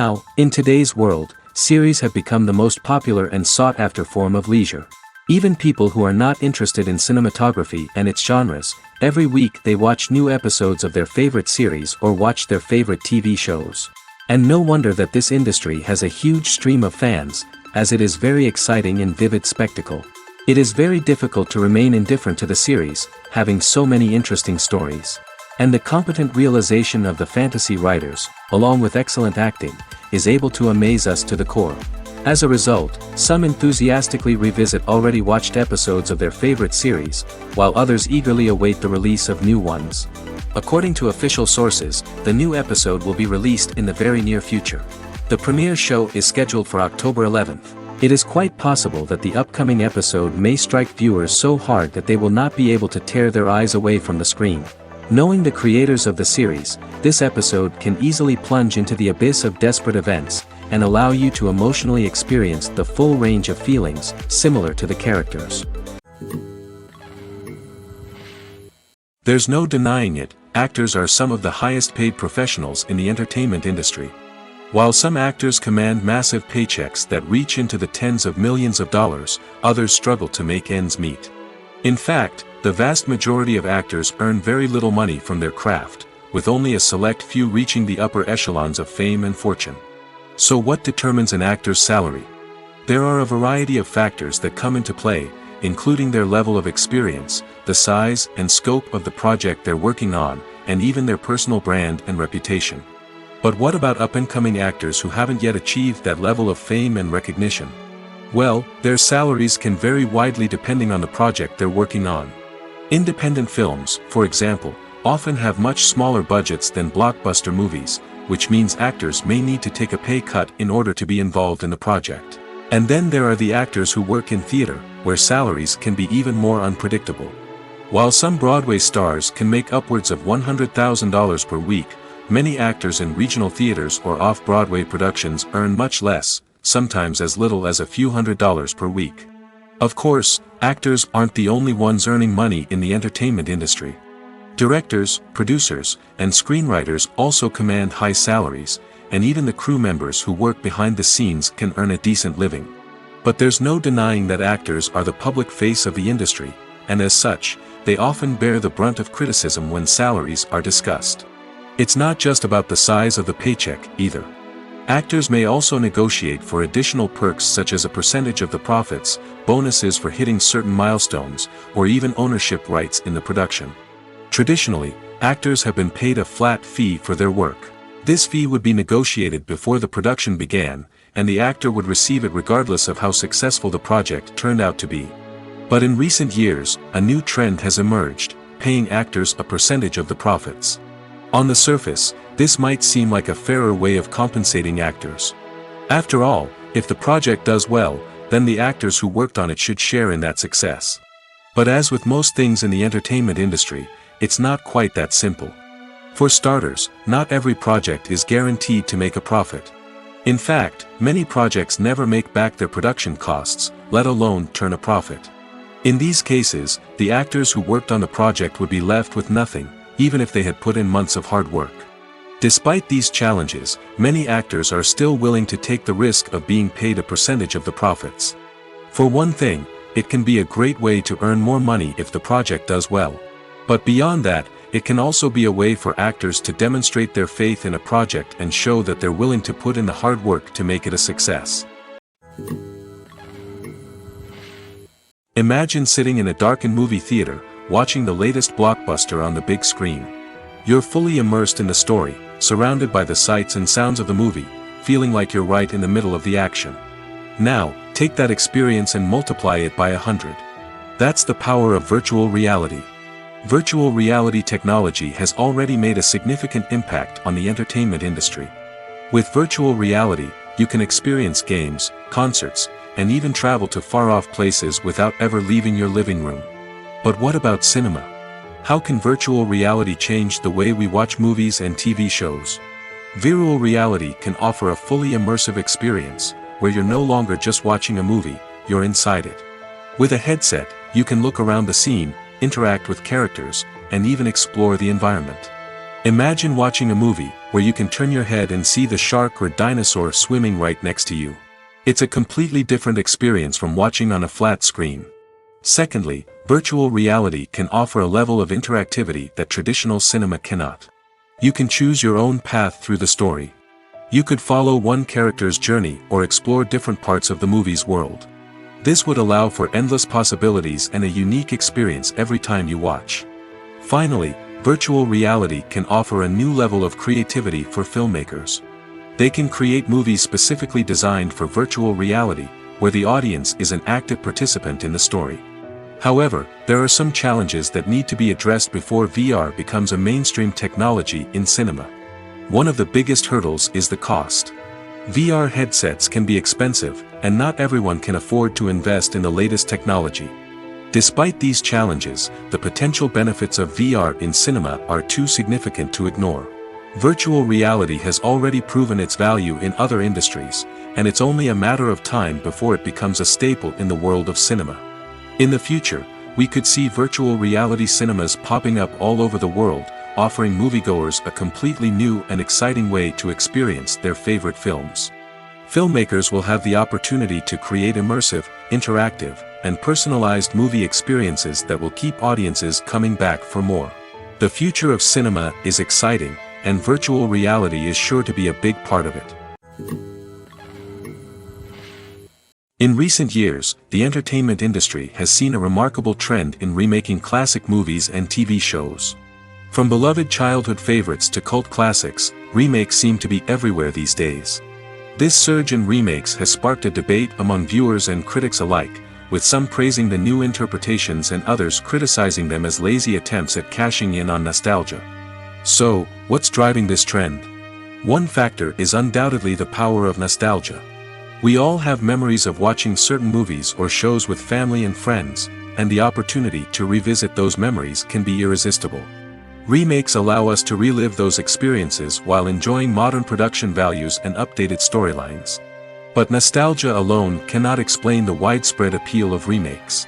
Now, in today's world, series have become the most popular and sought-after form of leisure. Even people who are not interested in cinematography and its genres, every week they watch new episodes of their favorite series or watch their favorite TV shows. And no wonder that this industry has a huge stream of fans, as it is very exciting and vivid spectacle. It is very difficult to remain indifferent to the series, having so many interesting stories. And the competent realization of the fantasy writers, along with excellent acting, is able to amaze us to the core. As a result, some enthusiastically revisit already watched episodes of their favorite series, while others eagerly await the release of new ones. According to official sources, the new episode will be released in the very near future. The premiere show is scheduled for October 11th. It is quite possible that the upcoming episode may strike viewers so hard that they will not be able to tear their eyes away from the screen. Knowing the creators of the series, this episode can easily plunge into the abyss of desperate events, and allow you to emotionally experience the full range of feelings, similar to the characters. There's no denying it, actors are some of the highest paid professionals in the entertainment industry. While some actors command massive paychecks that reach into the tens of millions of dollars, others struggle to make ends meet. In fact, the vast majority of actors earn very little money from their craft, with only a select few reaching the upper echelons of fame and fortune. So what determines an actor's salary? There are a variety of factors that come into play, including their level of experience, the size and scope of the project they're working on, and even their personal brand and reputation. But what about up-and-coming actors who haven't yet achieved that level of fame and recognition? Well, their salaries can vary widely depending on the project they're working on. Independent films, for example, often have much smaller budgets than blockbuster movies, which means actors may need to take a pay cut in order to be involved in the project. And then there are the actors who work in theater, where salaries can be even more unpredictable. While some Broadway stars can make upwards of $100,000 per week, many actors in regional theaters or off-Broadway productions earn much less, sometimes as little as a few $100s per week. Of course, actors aren't the only ones earning money in the entertainment industry. Directors, producers, and screenwriters also command high salaries, and even the crew members who work behind the scenes can earn a decent living. But there's no denying that actors are the public face of the industry, and as such, they often bear the brunt of criticism when salaries are discussed. It's not just about the size of the paycheck, either. Actors may also negotiate for additional perks such as a percentage of the profits, bonuses for hitting certain milestones, or even ownership rights in the production. Traditionally, actors have been paid a flat fee for their work. This fee would be negotiated before the production began, and the actor would receive it regardless of how successful the project turned out to be. But in recent years, a new trend has emerged, paying actors a percentage of the profits. On the surface, this might seem like a fairer way of compensating actors. After all, if the project does well, then the actors who worked on it should share in that success. But as with most things in the entertainment industry, it's not quite that simple. For starters, not every project is guaranteed to make a profit. In fact, many projects never make back their production costs, let alone turn a profit. In these cases, the actors who worked on the project would be left with nothing, even if they had put in months of hard work. Despite these challenges, many actors are still willing to take the risk of being paid a percentage of the profits. For one thing, it can be a great way to earn more money if the project does well. But beyond that, it can also be a way for actors to demonstrate their faith in a project and show that they're willing to put in the hard work to make it a success. Imagine sitting in a darkened movie theater, watching the latest blockbuster on the big screen. You're fully immersed in the story, surrounded by the sights and sounds of the movie, feeling like you're right in the middle of the action. Now, take that experience and multiply it by 100. That's the power of virtual reality. Virtual reality technology has already made a significant impact on the entertainment industry. With virtual reality, you can experience games, concerts, and even travel to far-off places without ever leaving your living room. But what about cinema? How can virtual reality change the way we watch movies and TV shows? Virtual reality can offer a fully immersive experience, where you're no longer just watching a movie, you're inside it. With a headset, you can look around the scene, interact with characters, and even explore the environment. Imagine watching a movie where you can turn your head and see the shark or dinosaur swimming right next to you. It's a completely different experience from watching on a flat screen. Secondly, virtual reality can offer a level of interactivity that traditional cinema cannot. You can choose your own path through the story. You could follow one character's journey or explore different parts of the movie's world. This would allow for endless possibilities and a unique experience every time you watch. Finally, virtual reality can offer a new level of creativity for filmmakers. They can create movies specifically designed for virtual reality, where the audience is an active participant in the story. However, there are some challenges that need to be addressed before VR becomes a mainstream technology in cinema. One of the biggest hurdles is the cost. VR headsets can be expensive, and not everyone can afford to invest in the latest technology. Despite these challenges, the potential benefits of VR in cinema are too significant to ignore. Virtual reality has already proven its value in other industries, and it's only a matter of time before it becomes a staple in the world of cinema. In the future, we could see virtual reality cinemas popping up all over the world, offering moviegoers a completely new and exciting way to experience their favorite films. Filmmakers will have the opportunity to create immersive, interactive, and personalized movie experiences that will keep audiences coming back for more. The future of cinema is exciting, and virtual reality is sure to be a big part of it. In recent years, the entertainment industry has seen a remarkable trend in remaking classic movies and TV shows. From beloved childhood favorites to cult classics, remakes seem to be everywhere these days. This surge in remakes has sparked a debate among viewers and critics alike, with some praising the new interpretations and others criticizing them as lazy attempts at cashing in on nostalgia. So, what's driving this trend? One factor is undoubtedly the power of nostalgia. We all have memories of watching certain movies or shows with family and friends, and the opportunity to revisit those memories can be irresistible. Remakes allow us to relive those experiences while enjoying modern production values and updated storylines. But nostalgia alone cannot explain the widespread appeal of remakes.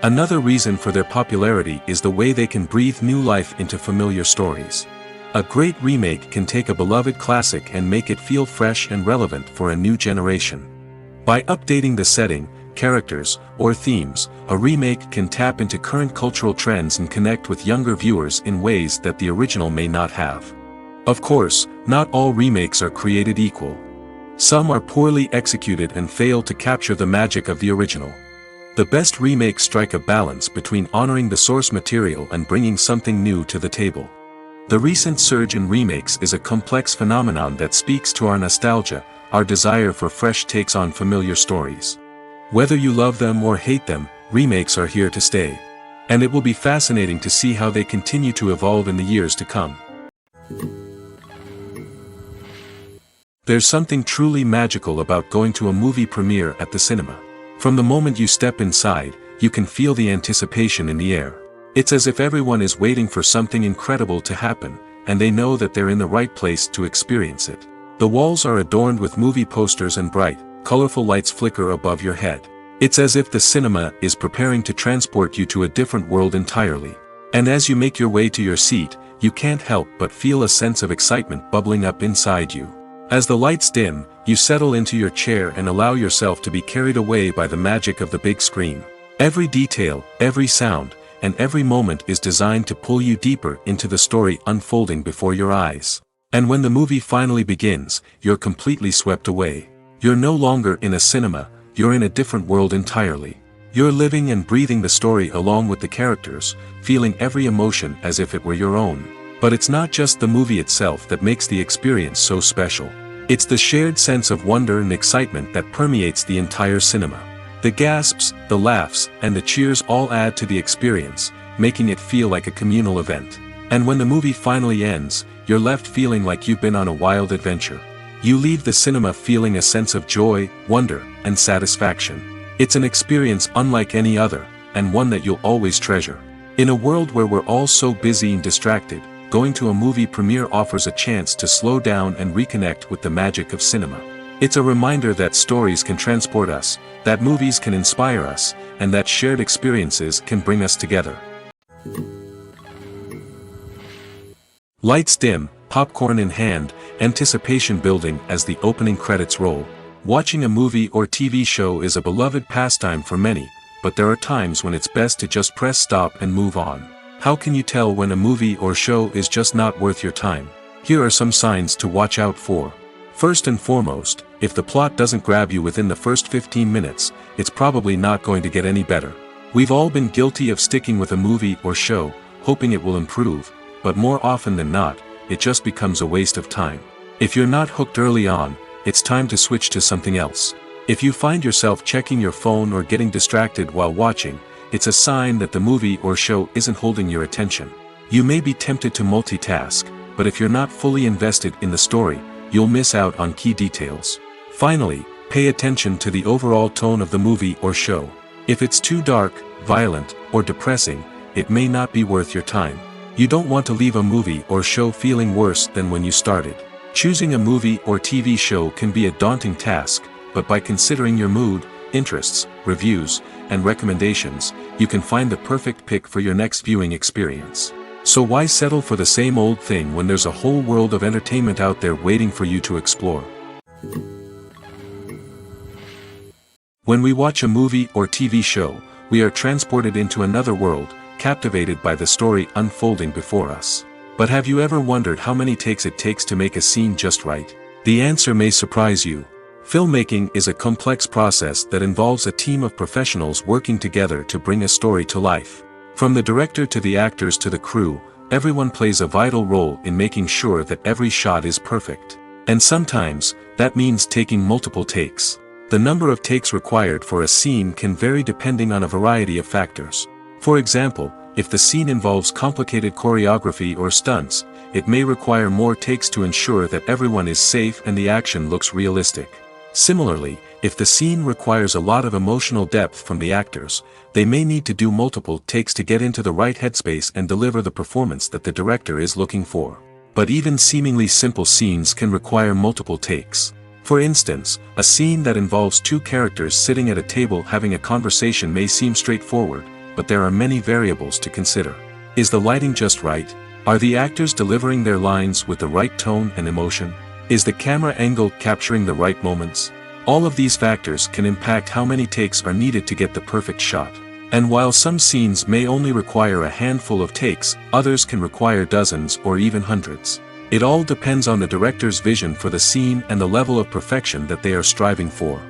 Another reason for their popularity is the way they can breathe new life into familiar stories. A great remake can take a beloved classic and make it feel fresh and relevant for a new generation. By updating the setting, characters, or themes, a remake can tap into current cultural trends and connect with younger viewers in ways that the original may not have. Of course, not all remakes are created equal. Some are poorly executed and fail to capture the magic of the original. The best remakes strike a balance between honoring the source material and bringing something new to the table. The recent surge in remakes is a complex phenomenon that speaks to our nostalgia, our desire for fresh takes on familiar stories. Whether you love them or hate them, remakes are here to stay. And it will be fascinating to see how they continue to evolve in the years to come. There's something truly magical about going to a movie premiere at the cinema. From the moment you step inside, you can feel the anticipation in the air. It's as if everyone is waiting for something incredible to happen, and they know that they're in the right place to experience it. The walls are adorned with movie posters and bright, colorful lights flicker above your head. It's as if the cinema is preparing to transport you to a different world entirely. And as you make your way to your seat, you can't help but feel a sense of excitement bubbling up inside you. As the lights dim, you settle into your chair and allow yourself to be carried away by the magic of the big screen. Every detail, every sound, and every moment is designed to pull you deeper into the story unfolding before your eyes. And when the movie finally begins, you're completely swept away. You're no longer in a cinema, you're in a different world entirely. You're living and breathing the story along with the characters, feeling every emotion as if it were your own. But it's not just the movie itself that makes the experience so special. It's the shared sense of wonder and excitement that permeates the entire cinema. The gasps, the laughs, and the cheers all add to the experience, making it feel like a communal event. And when the movie finally ends, you're left feeling like you've been on a wild adventure. You leave the cinema feeling a sense of joy, wonder, and satisfaction. It's an experience unlike any other, and one that you'll always treasure. In a world where we're all so busy and distracted, going to a movie premiere offers a chance to slow down and reconnect with the magic of cinema. It's a reminder that stories can transport us, that movies can inspire us, and that shared experiences can bring us together. Lights dim, popcorn in hand, anticipation building as the opening credits roll. Watching a movie or TV show is a beloved pastime for many, but there are times when it's best to just press stop and move on. How can you tell when a movie or show is just not worth your time? Here are some signs to watch out for. First and foremost, if the plot doesn't grab you within the first 15 minutes, it's probably not going to get any better. We've all been guilty of sticking with a movie or show, hoping it will improve, but more often than not, it just becomes a waste of time. If you're not hooked early on, it's time to switch to something else. If you find yourself checking your phone or getting distracted while watching, it's a sign that the movie or show isn't holding your attention. You may be tempted to multitask, but if you're not fully invested in the story, you'll miss out on key details. Finally, pay attention to the overall tone of the movie or show. If it's too dark, violent, or depressing, it may not be worth your time. You don't want to leave a movie or show feeling worse than when you started. Choosing a movie or TV show can be a daunting task, but by considering your mood, interests, reviews, and recommendations, you can find the perfect pick for your next viewing experience. So why settle for the same old thing when there's a whole world of entertainment out there waiting for you to explore? When we watch a movie or TV show, we are transported into another world, captivated by the story unfolding before us. But have you ever wondered how many takes it takes to make a scene just right? The answer may surprise you. Filmmaking is a complex process that involves a team of professionals working together to bring a story to life. From the director to the actors to the crew, everyone plays a vital role in making sure that every shot is perfect. And sometimes, that means taking multiple takes. The number of takes required for a scene can vary depending on a variety of factors. For example, if the scene involves complicated choreography or stunts, it may require more takes to ensure that everyone is safe and the action looks realistic. Similarly, if the scene requires a lot of emotional depth from the actors, they may need to do multiple takes to get into the right headspace and deliver the performance that the director is looking for. But even seemingly simple scenes can require multiple takes. For instance, a scene that involves two characters sitting at a table having a conversation may seem straightforward, but there are many variables to consider. Is the lighting just right? Are the actors delivering their lines with the right tone and emotion? Is the camera angle capturing the right moments? All of these factors can impact how many takes are needed to get the perfect shot. And while some scenes may only require a handful of takes, others can require dozens or even hundreds. It all depends on the director's vision for the scene and the level of perfection that they are striving for.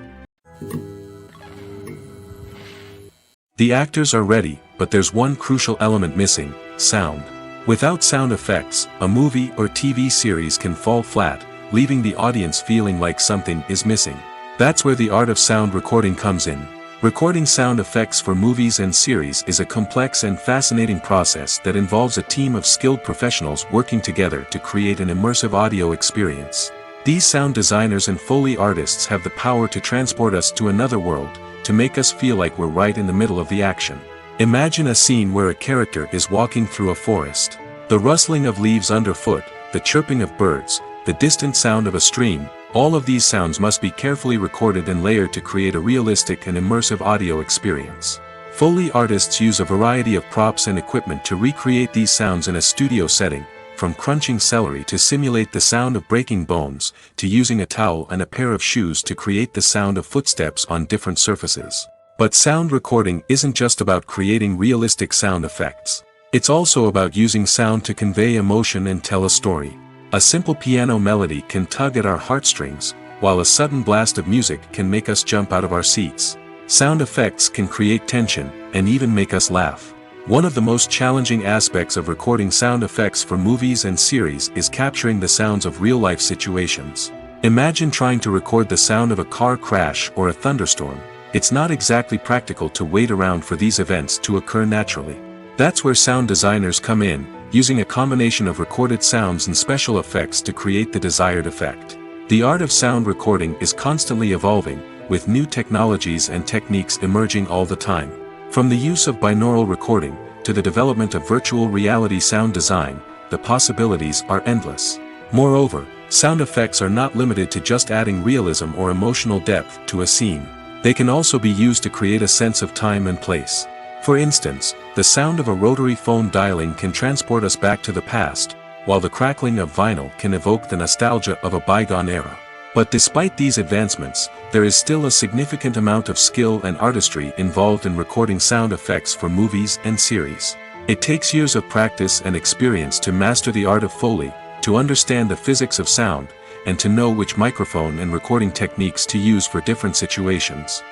The actors are ready, but there's one crucial element missing: sound. Without sound effects, a movie or TV series can fall flat, leaving the audience feeling like something is missing. That's where the art of sound recording comes in. Recording sound effects for movies and series is a complex and fascinating process that involves a team of skilled professionals working together to create an immersive audio experience. These sound designers and Foley artists have the power to transport us to another world, to make us feel like we're right in the middle of the action. Imagine a scene where a character is walking through a forest. The rustling of leaves underfoot, the chirping of birds, the distant sound of a stream, all of these sounds must be carefully recorded and layered to create a realistic and immersive audio experience. Foley artists use a variety of props and equipment to recreate these sounds in a studio setting, from crunching celery to simulate the sound of breaking bones, to using a towel and a pair of shoes to create the sound of footsteps on different surfaces. But sound recording isn't just about creating realistic sound effects. It's also about using sound to convey emotion and tell a story. A simple piano melody can tug at our heartstrings, while a sudden blast of music can make us jump out of our seats. Sound effects can create tension, and even make us laugh. One of the most challenging aspects of recording sound effects for movies and series is capturing the sounds of real-life situations. Imagine trying to record the sound of a car crash or a thunderstorm. It's not exactly practical to wait around for these events to occur naturally. That's where sound designers come in, using a combination of recorded sounds and special effects to create the desired effect. The art of sound recording is constantly evolving, with new technologies and techniques emerging all the time. From the use of binaural recording, to the development of virtual reality sound design, the possibilities are endless. Moreover, sound effects are not limited to just adding realism or emotional depth to a scene. They can also be used to create a sense of time and place. For instance, the sound of a rotary phone dialing can transport us back to the past, while the crackling of vinyl can evoke the nostalgia of a bygone era. But despite these advancements, there is still a significant amount of skill and artistry involved in recording sound effects for movies and series. It takes years of practice and experience to master the art of Foley, to understand the physics of sound, and to know which microphone and recording techniques to use for different situations.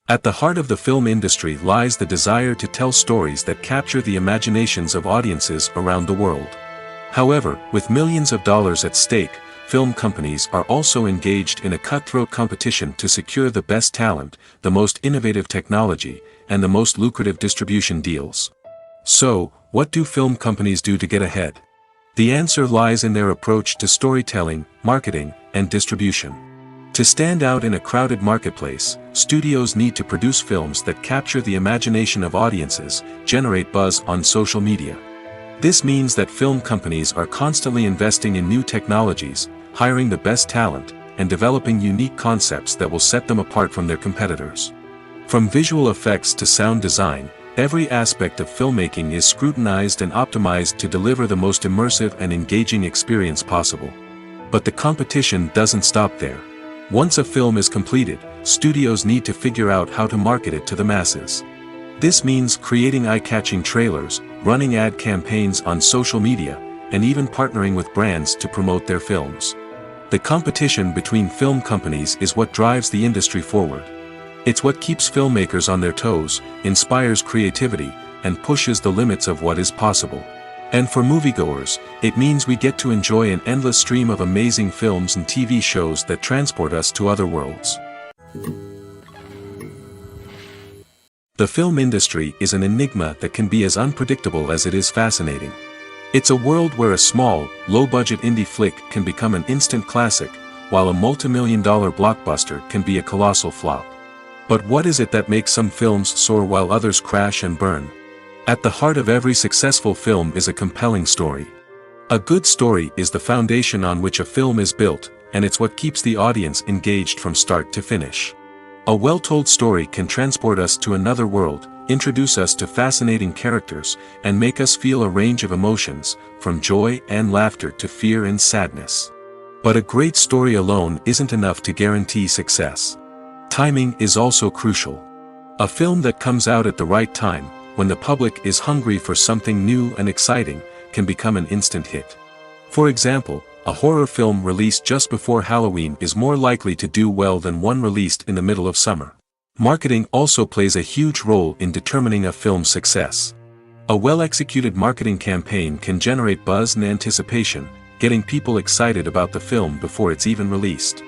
At the heart of the film industry lies the desire to tell stories that capture the imaginations of audiences around the world. However, with millions of dollars at stake, film companies are also engaged in a cutthroat competition to secure the best talent, the most innovative technology, and the most lucrative distribution deals. So, what do film companies do to get ahead? The answer lies in their approach to storytelling, marketing, and distribution. To stand out in a crowded marketplace, studios need to produce films that capture the imagination of audiences, generate buzz on social media. This means that film companies are constantly investing in new technologies, hiring the best talent, and developing unique concepts that will set them apart from their competitors. From visual effects to sound design, every aspect of filmmaking is scrutinized and optimized to deliver the most immersive and engaging experience possible. But the competition doesn't stop there. Once a film is completed, studios need to figure out how to market it to the masses. This means creating eye-catching trailers, running ad campaigns on social media, and even partnering with brands to promote their films. The competition between film companies is what drives the industry forward. It's what keeps filmmakers on their toes, inspires creativity, and pushes the limits of what is possible. And for moviegoers, it means we get to enjoy an endless stream of amazing films and TV shows that transport us to other worlds. The film industry is an enigma that can be as unpredictable as it is fascinating. It's a world where a small, low-budget indie flick can become an instant classic, while a multi-million-dollar blockbuster can be a colossal flop. But what is it that makes some films soar while others crash and burn? At the heart of every successful film is a compelling story. A good story is the foundation on which a film is built, and it's what keeps the audience engaged from start to finish. A well-told story can transport us to another world, introduce us to fascinating characters, and make us feel a range of emotions, from joy and laughter to fear and sadness. But a great story alone isn't enough to guarantee success. Timing is also crucial. A film that comes out at the right time, when the public is hungry for something new and exciting, can become an instant hit. For example, a horror film released just before Halloween is more likely to do well than one released in the middle of summer. Marketing also plays a huge role in determining a film's success. A well-executed marketing campaign can generate buzz and anticipation, getting people excited about the film before it's even released.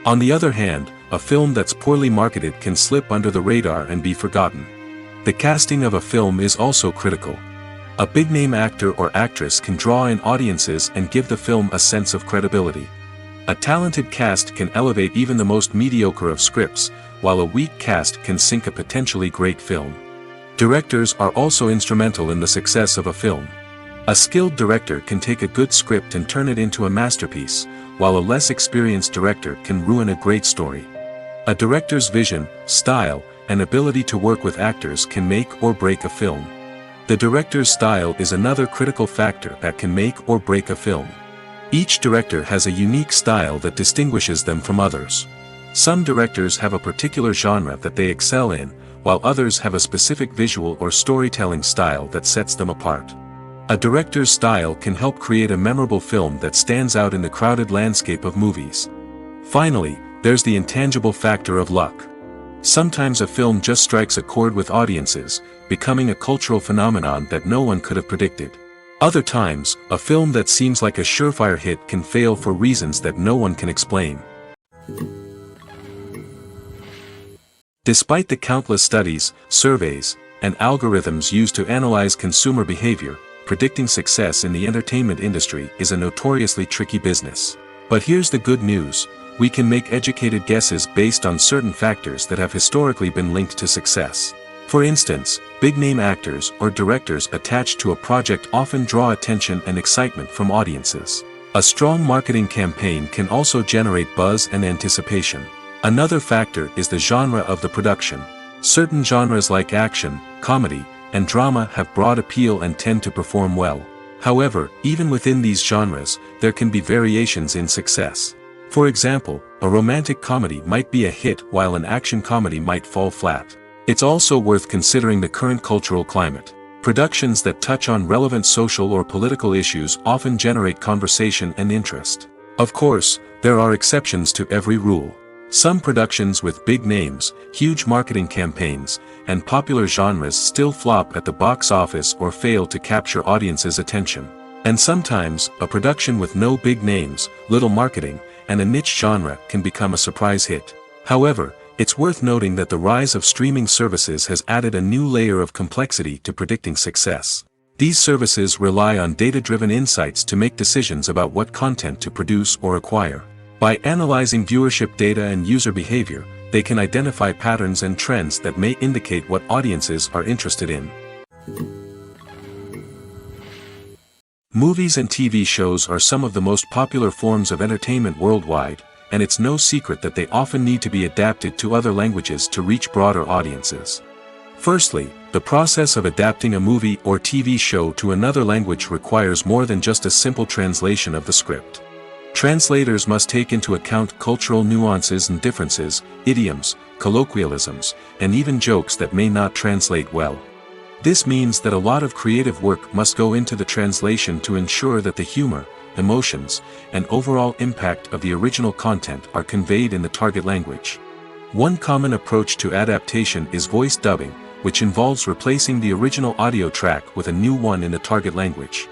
On the other hand, a film that's poorly marketed can slip under the radar and be forgotten. The casting of a film is also critical. A big-name actor or actress can draw in audiences and give the film a sense of credibility. A talented cast can elevate even the most mediocre of scripts, while a weak cast can sink a potentially great film. Directors are also instrumental in the success of a film. A skilled director can take a good script and turn it into a masterpiece, while a less experienced director can ruin a great story. A director's vision, style, and ability to work with actors can make or break a film. The director's style is another critical factor that can make or break a film. Each director has a unique style that distinguishes them from others. Some directors have a particular genre that they excel in, while others have a specific visual or storytelling style that sets them apart. A director's style can help create a memorable film that stands out in the crowded landscape of movies. Finally, there's the intangible factor of luck. Sometimes a film just strikes a chord with audiences, becoming a cultural phenomenon that no one could have predicted. Other times, a film that seems like a surefire hit can fail for reasons that no one can explain. Despite the countless studies, surveys, and algorithms used to analyze consumer behavior, predicting success in the entertainment industry is a notoriously tricky business. But here's the good news. We can make educated guesses based on certain factors that have historically been linked to success. For instance, big-name actors or directors attached to a project often draw attention and excitement from audiences. A strong marketing campaign can also generate buzz and anticipation. Another factor is the genre of the production. Certain genres like action, comedy, and drama have broad appeal and tend to perform well. However, even within these genres, there can be variations in success. For example, a romantic comedy might be a hit while an action comedy might fall flat. It's also worth considering the current cultural climate. Productions that touch on relevant social or political issues often generate conversation and interest. Of course, there are exceptions to every rule. Some productions with big names, huge marketing campaigns, and popular genres still flop at the box office or fail to capture audiences' attention. And sometimes, a production with no big names, little marketing, and a niche genre can become a surprise hit. However, it's worth noting that the rise of streaming services has added a new layer of complexity to predicting success. These services rely on data-driven insights to make decisions about what content to produce or acquire. By analyzing viewership data and user behavior, they can identify patterns and trends that may indicate what audiences are interested in. Movies and TV shows are some of the most popular forms of entertainment worldwide, and it's no secret that they often need to be adapted to other languages to reach broader audiences. Firstly, the process of adapting a movie or TV show to another language requires more than just a simple translation of the script. Translators must take into account cultural nuances and differences, idioms, colloquialisms, and even jokes that may not translate well. This means that a lot of creative work must go into the translation to ensure that the humor, emotions, and overall impact of the original content are conveyed in the target language. One common approach to adaptation is voice dubbing, which involves replacing the original audio track with a new one in the target language.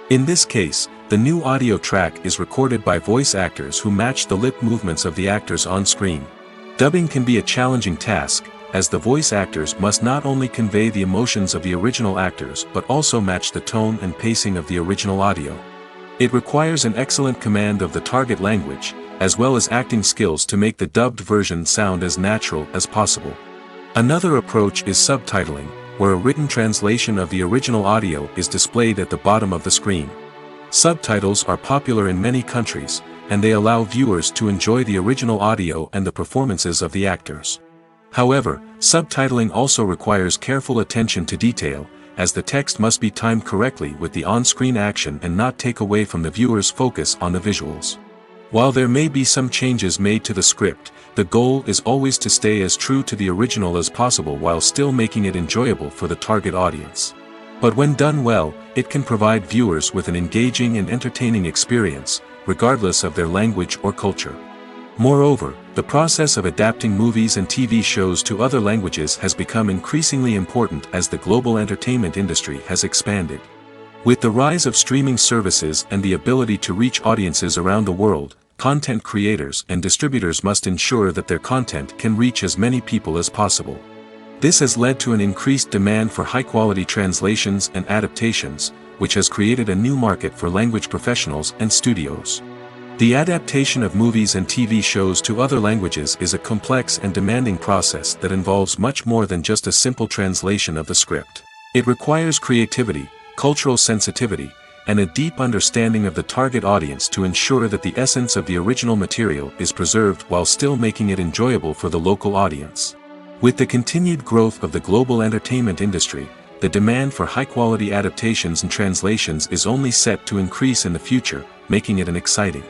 In this case, the new audio track is recorded by voice actors who match the lip movements of the actors on screen. Dubbing can be a challenging task, as the voice actors must not only convey the emotions of the original actors but also match the tone and pacing of the original audio. It requires an excellent command of the target language, as well as acting skills to make the dubbed version sound as natural as possible. Another approach is subtitling, where a written translation of the original audio is displayed at the bottom of the screen. Subtitles are popular in many countries, and they allow viewers to enjoy the original audio and the performances of the actors. However, subtitling also requires careful attention to detail, as the text must be timed correctly with the on-screen action and not take away from the viewer's focus on the visuals. While there may be some changes made to the script, the goal is always to stay as true to the original as possible while still making it enjoyable for the target audience. But when done well, it can provide viewers with an engaging and entertaining experience, regardless of their language or culture. Moreover, the process of adapting movies and TV shows to other languages has become increasingly important as the global entertainment industry has expanded. With the rise of streaming services and the ability to reach audiences around the world, content creators and distributors must ensure that their content can reach as many people as possible. This has led to an increased demand for high-quality translations and adaptations, which has created a new market for language professionals and studios. The adaptation of movies and TV shows to other languages is a complex and demanding process that involves much more than just a simple translation of the script. It requires creativity, cultural sensitivity, and a deep understanding of the target audience to ensure that the essence of the original material is preserved while still making it enjoyable for the local audience. With the continued growth of the global entertainment industry, the demand for high-quality adaptations and translations is only set to increase in the future, making it an exciting.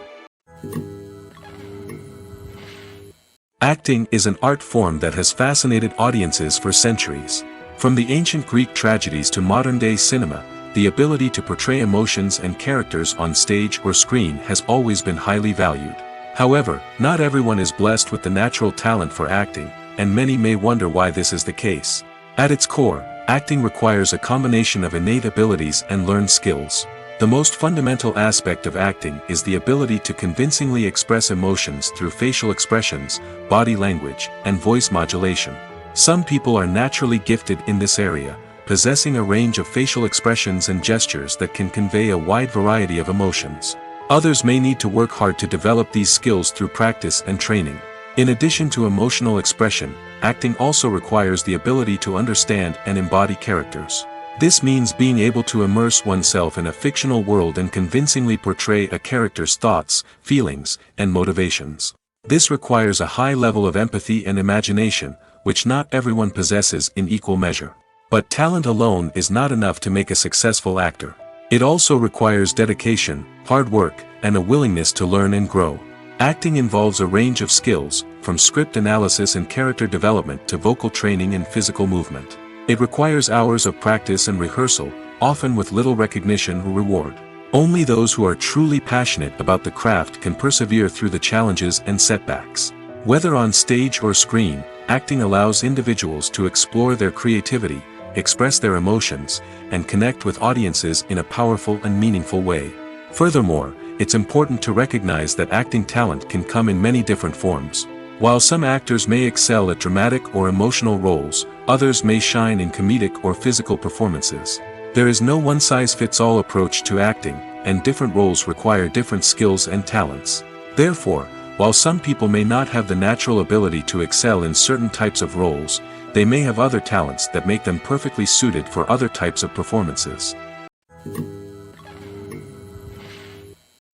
Acting is an art form that has fascinated audiences for centuries. From the ancient Greek tragedies to modern-day cinema, the ability to portray emotions and characters on stage or screen has always been highly valued. However, not everyone is blessed with the natural talent for acting, and many may wonder why this is the case. At its core, acting requires a combination of innate abilities and learned skills. The most fundamental aspect of acting is the ability to convincingly express emotions through facial expressions, body language, and voice modulation. Some people are naturally gifted in this area, possessing a range of facial expressions and gestures that can convey a wide variety of emotions. Others may need to work hard to develop these skills through practice and training. In addition to emotional expression, acting also requires the ability to understand and embody characters. This means being able to immerse oneself in a fictional world and convincingly portray a character's thoughts, feelings, and motivations. This requires a high level of empathy and imagination, which not everyone possesses in equal measure. But talent alone is not enough to make a successful actor. It also requires dedication, hard work, and a willingness to learn and grow. Acting involves a range of skills, from script analysis and character development to vocal training and physical movement. It requires hours of practice and rehearsal, often with little recognition or reward. Only those who are truly passionate about the craft can persevere through the challenges and setbacks. Whether on stage or screen, acting allows individuals to explore their creativity, express their emotions, and connect with audiences in a powerful and meaningful way. Furthermore, it's important to recognize that acting talent can come in many different forms. While some actors may excel at dramatic or emotional roles, others may shine in comedic or physical performances. There is no one-size-fits-all approach to acting, and different roles require different skills and talents. Therefore, while some people may not have the natural ability to excel in certain types of roles, they may have other talents that make them perfectly suited for other types of performances.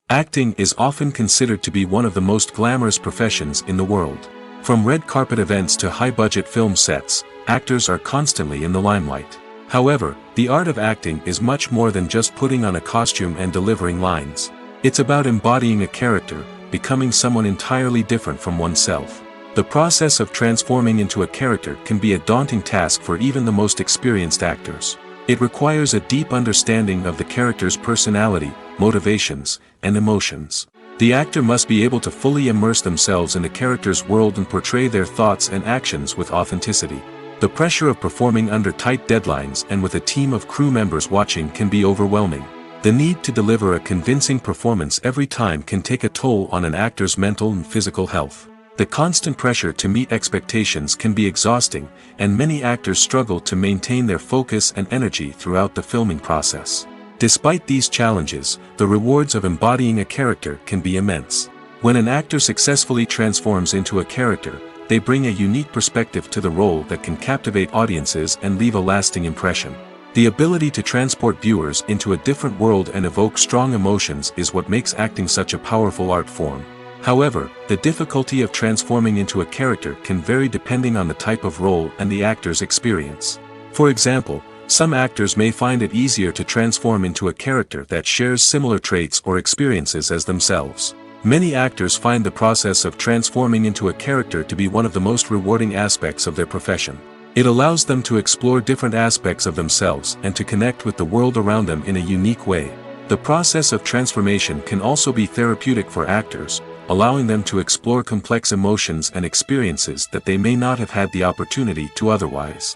Acting is often considered to be one of the most glamorous professions in the world. From red carpet events to high-budget film sets, actors are constantly in the limelight. However, the art of acting is much more than just putting on a costume and delivering lines. It's about embodying a character, becoming someone entirely different from oneself. The process of transforming into a character can be a daunting task for even the most experienced actors. It requires a deep understanding of the character's personality, motivations, and emotions. The actor must be able to fully immerse themselves in the character's world and portray their thoughts and actions with authenticity. The pressure of performing under tight deadlines and with a team of crew members watching can be overwhelming. The need to deliver a convincing performance every time can take a toll on an actor's mental and physical health. The constant pressure to meet expectations can be exhausting, and many actors struggle to maintain their focus and energy throughout the filming process. Despite these challenges, the rewards of embodying a character can be immense. When an actor successfully transforms into a character, they bring a unique perspective to the role that can captivate audiences and leave a lasting impression. The ability to transport viewers into a different world and evoke strong emotions is what makes acting such a powerful art form. However, the difficulty of transforming into a character can vary depending on the type of role and the actor's experience. For example, some actors may find it easier to transform into a character that shares similar traits or experiences as themselves. Many actors find the process of transforming into a character to be one of the most rewarding aspects of their profession. It allows them to explore different aspects of themselves and to connect with the world around them in a unique way. The process of transformation can also be therapeutic for actors, allowing them to explore complex emotions and experiences that they may not have had the opportunity to otherwise.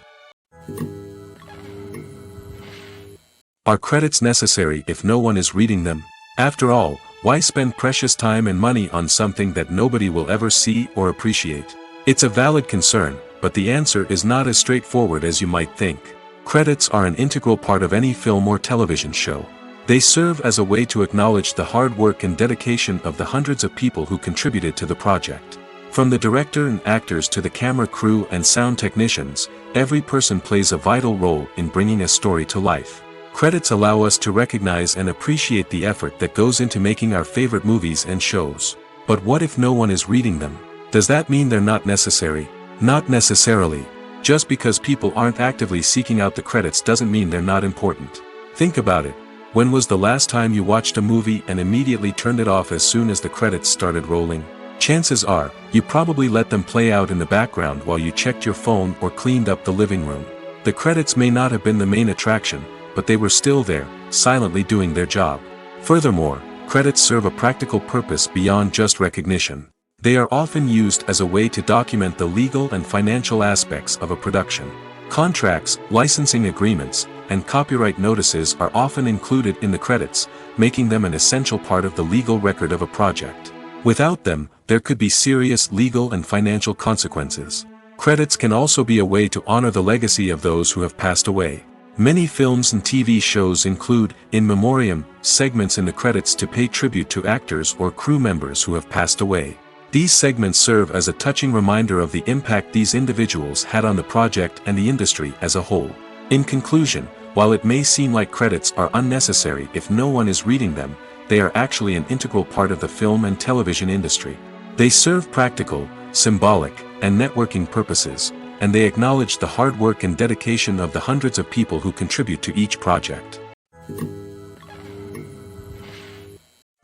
Are credits necessary if no one is reading them? After all, why spend precious time and money on something that nobody will ever see or appreciate? It's a valid concern, but the answer is not as straightforward as you might think. Credits are an integral part of any film or television show. They serve as a way to acknowledge the hard work and dedication of the hundreds of people who contributed to the project. From the director and actors to the camera crew and sound technicians, every person plays a vital role in bringing a story to life. Credits allow us to recognize and appreciate the effort that goes into making our favorite movies and shows. But what if no one is reading them? Does that mean they're not necessary? Not necessarily. Just because people aren't actively seeking out the credits doesn't mean they're not important. Think about it. When was the last time you watched a movie and immediately turned it off as soon as the credits started rolling? Chances are, you probably let them play out in the background while you checked your phone or cleaned up the living room. The credits may not have been the main attraction, but they were still there, silently doing their job. Furthermore, credits serve a practical purpose beyond just recognition. They are often used as a way to document the legal and financial aspects of a production. Contracts, licensing agreements, and copyright notices are often included in the credits, making them an essential part of the legal record of a project. Without them, there could be serious legal and financial consequences. Credits can also be a way to honor the legacy of those who have passed away. Many films and TV shows include, in memoriam, segments in the credits to pay tribute to actors or crew members who have passed away. These segments serve as a touching reminder of the impact these individuals had on the project and the industry as a whole. In conclusion, while it may seem like credits are unnecessary if no one is reading them, they are actually an integral part of the film and television industry. They serve practical, symbolic, and networking purposes, and they acknowledge the hard work and dedication of the hundreds of people who contribute to each project.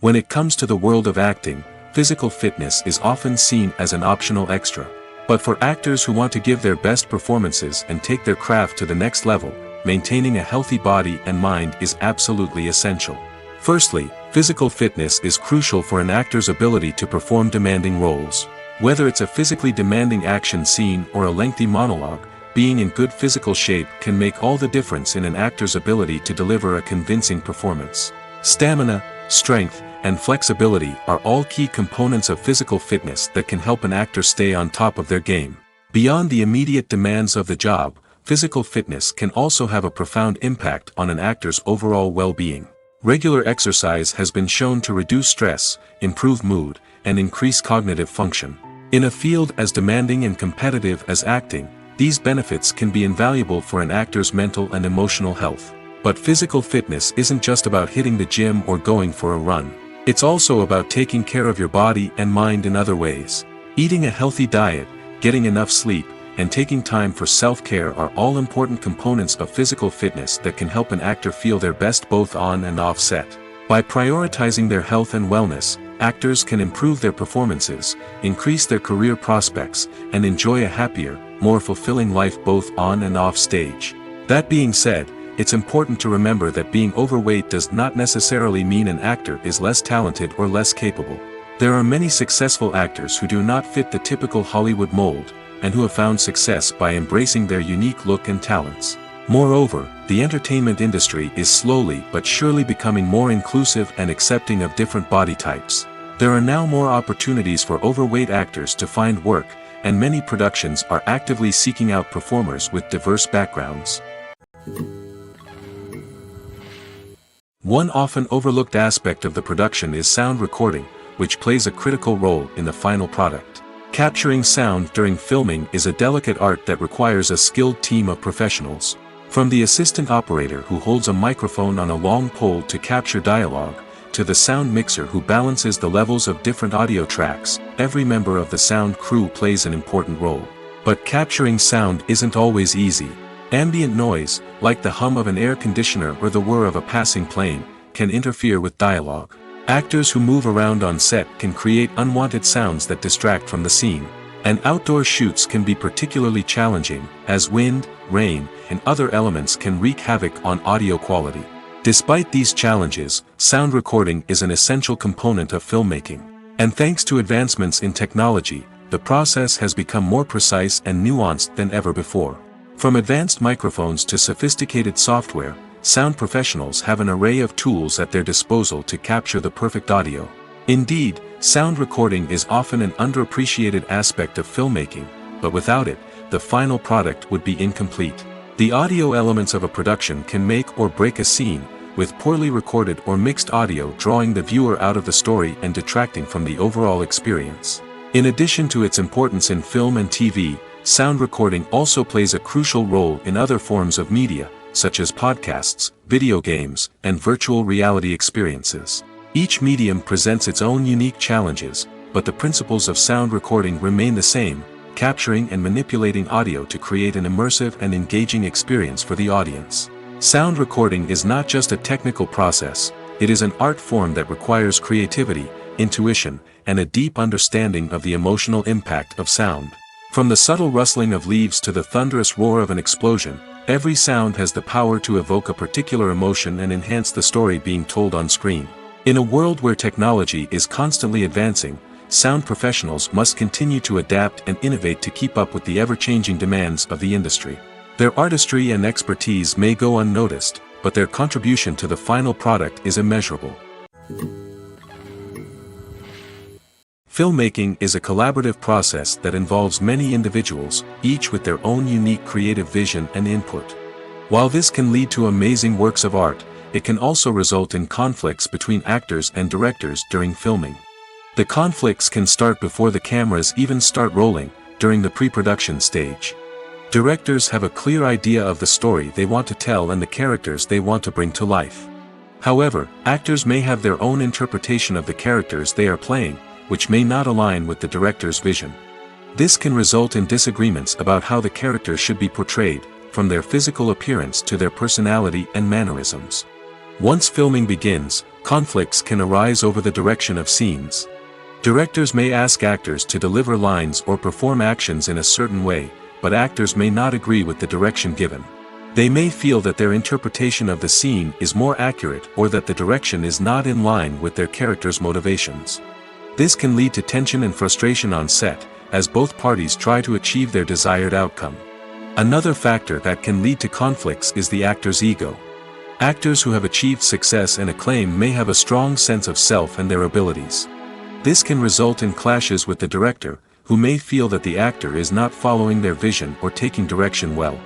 When it comes to the world of acting, physical fitness is often seen as an optional extra. But for actors who want to give their best performances and take their craft to the next level, maintaining a healthy body and mind is absolutely essential. Firstly, physical fitness is crucial for an actor's ability to perform demanding roles. Whether it's a physically demanding action scene or a lengthy monologue, being in good physical shape can make all the difference in an actor's ability to deliver a convincing performance. Stamina, strength, and flexibility are all key components of physical fitness that can help an actor stay on top of their game. Beyond the immediate demands of the job, physical fitness can also have a profound impact on an actor's overall well-being. Regular exercise has been shown to reduce stress, improve mood, and increase cognitive function. In a field as demanding and competitive as acting, these benefits can be invaluable for an actor's mental and emotional health. But physical fitness isn't just about hitting the gym or going for a run. It's also about taking care of your body and mind in other ways. Eating a healthy diet, getting enough sleep, and taking time for self-care are all important components of physical fitness that can help an actor feel their best both on and off set. By prioritizing their health and wellness, actors can improve their performances, increase their career prospects, and enjoy a happier, more fulfilling life both on and off stage. That being said, it's important to remember that being overweight does not necessarily mean an actor is less talented or less capable. There are many successful actors who do not fit the typical Hollywood mold, and who have found success by embracing their unique look and talents. Moreover, the entertainment industry is slowly but surely becoming more inclusive and accepting of different body types. There are now more opportunities for overweight actors to find work, and many productions are actively seeking out performers with diverse backgrounds. One often overlooked aspect of the production is sound recording, which plays a critical role in the final product. Capturing sound during filming is a delicate art that requires a skilled team of professionals. From the assistant operator who holds a microphone on a long pole to capture dialogue, to the sound mixer who balances the levels of different audio tracks, every member of the sound crew plays an important role. But capturing sound isn't always easy. Ambient noise, like the hum of an air conditioner or the whir of a passing plane, can interfere with dialogue. Actors who move around on set can create unwanted sounds that distract from the scene. And outdoor shoots can be particularly challenging, as wind, rain, and other elements can wreak havoc on audio quality. Despite these challenges, sound recording is an essential component of filmmaking. And thanks to advancements in technology, the process has become more precise and nuanced than ever before. From advanced microphones to sophisticated software, sound professionals have an array of tools at their disposal to capture the perfect audio. Indeed, sound recording is often an underappreciated aspect of filmmaking, but without it, the final product would be incomplete. The audio elements of a production can make or break a scene, with poorly recorded or mixed audio drawing the viewer out of the story and detracting from the overall experience. In addition to its importance in film and TV, sound recording also plays a crucial role in other forms of media, such as podcasts, video games, and virtual reality experiences. Each medium presents its own unique challenges, but the principles of sound recording remain the same, capturing and manipulating audio to create an immersive and engaging experience for the audience. Sound recording is not just a technical process, it is an art form that requires creativity, intuition, and a deep understanding of the emotional impact of sound. From the subtle rustling of leaves to the thunderous roar of an explosion, every sound has the power to evoke a particular emotion and enhance the story being told on screen. In a world where technology is constantly advancing, sound professionals must continue to adapt and innovate to keep up with the ever-changing demands of the industry. Their artistry and expertise may go unnoticed, but their contribution to the final product is immeasurable. Filmmaking is a collaborative process that involves many individuals, each with their own unique creative vision and input. While this can lead to amazing works of art, it can also result in conflicts between actors and directors during filming. The conflicts can start before the cameras even start rolling, during the pre-production stage. Directors have a clear idea of the story they want to tell and the characters they want to bring to life. However, actors may have their own interpretation of the characters they are playing, which may not align with the director's vision. This can result in disagreements about how the character should be portrayed, from their physical appearance to their personality and mannerisms. Once filming begins, conflicts can arise over the direction of scenes. Directors may ask actors to deliver lines or perform actions in a certain way, but actors may not agree with the direction given. They may feel that their interpretation of the scene is more accurate or that the direction is not in line with their character's motivations. This can lead to tension and frustration on set, as both parties try to achieve their desired outcome. Another factor that can lead to conflicts is the actor's ego. Actors who have achieved success and acclaim may have a strong sense of self and their abilities. This can result in clashes with the director, who may feel that the actor is not following their vision or taking direction well.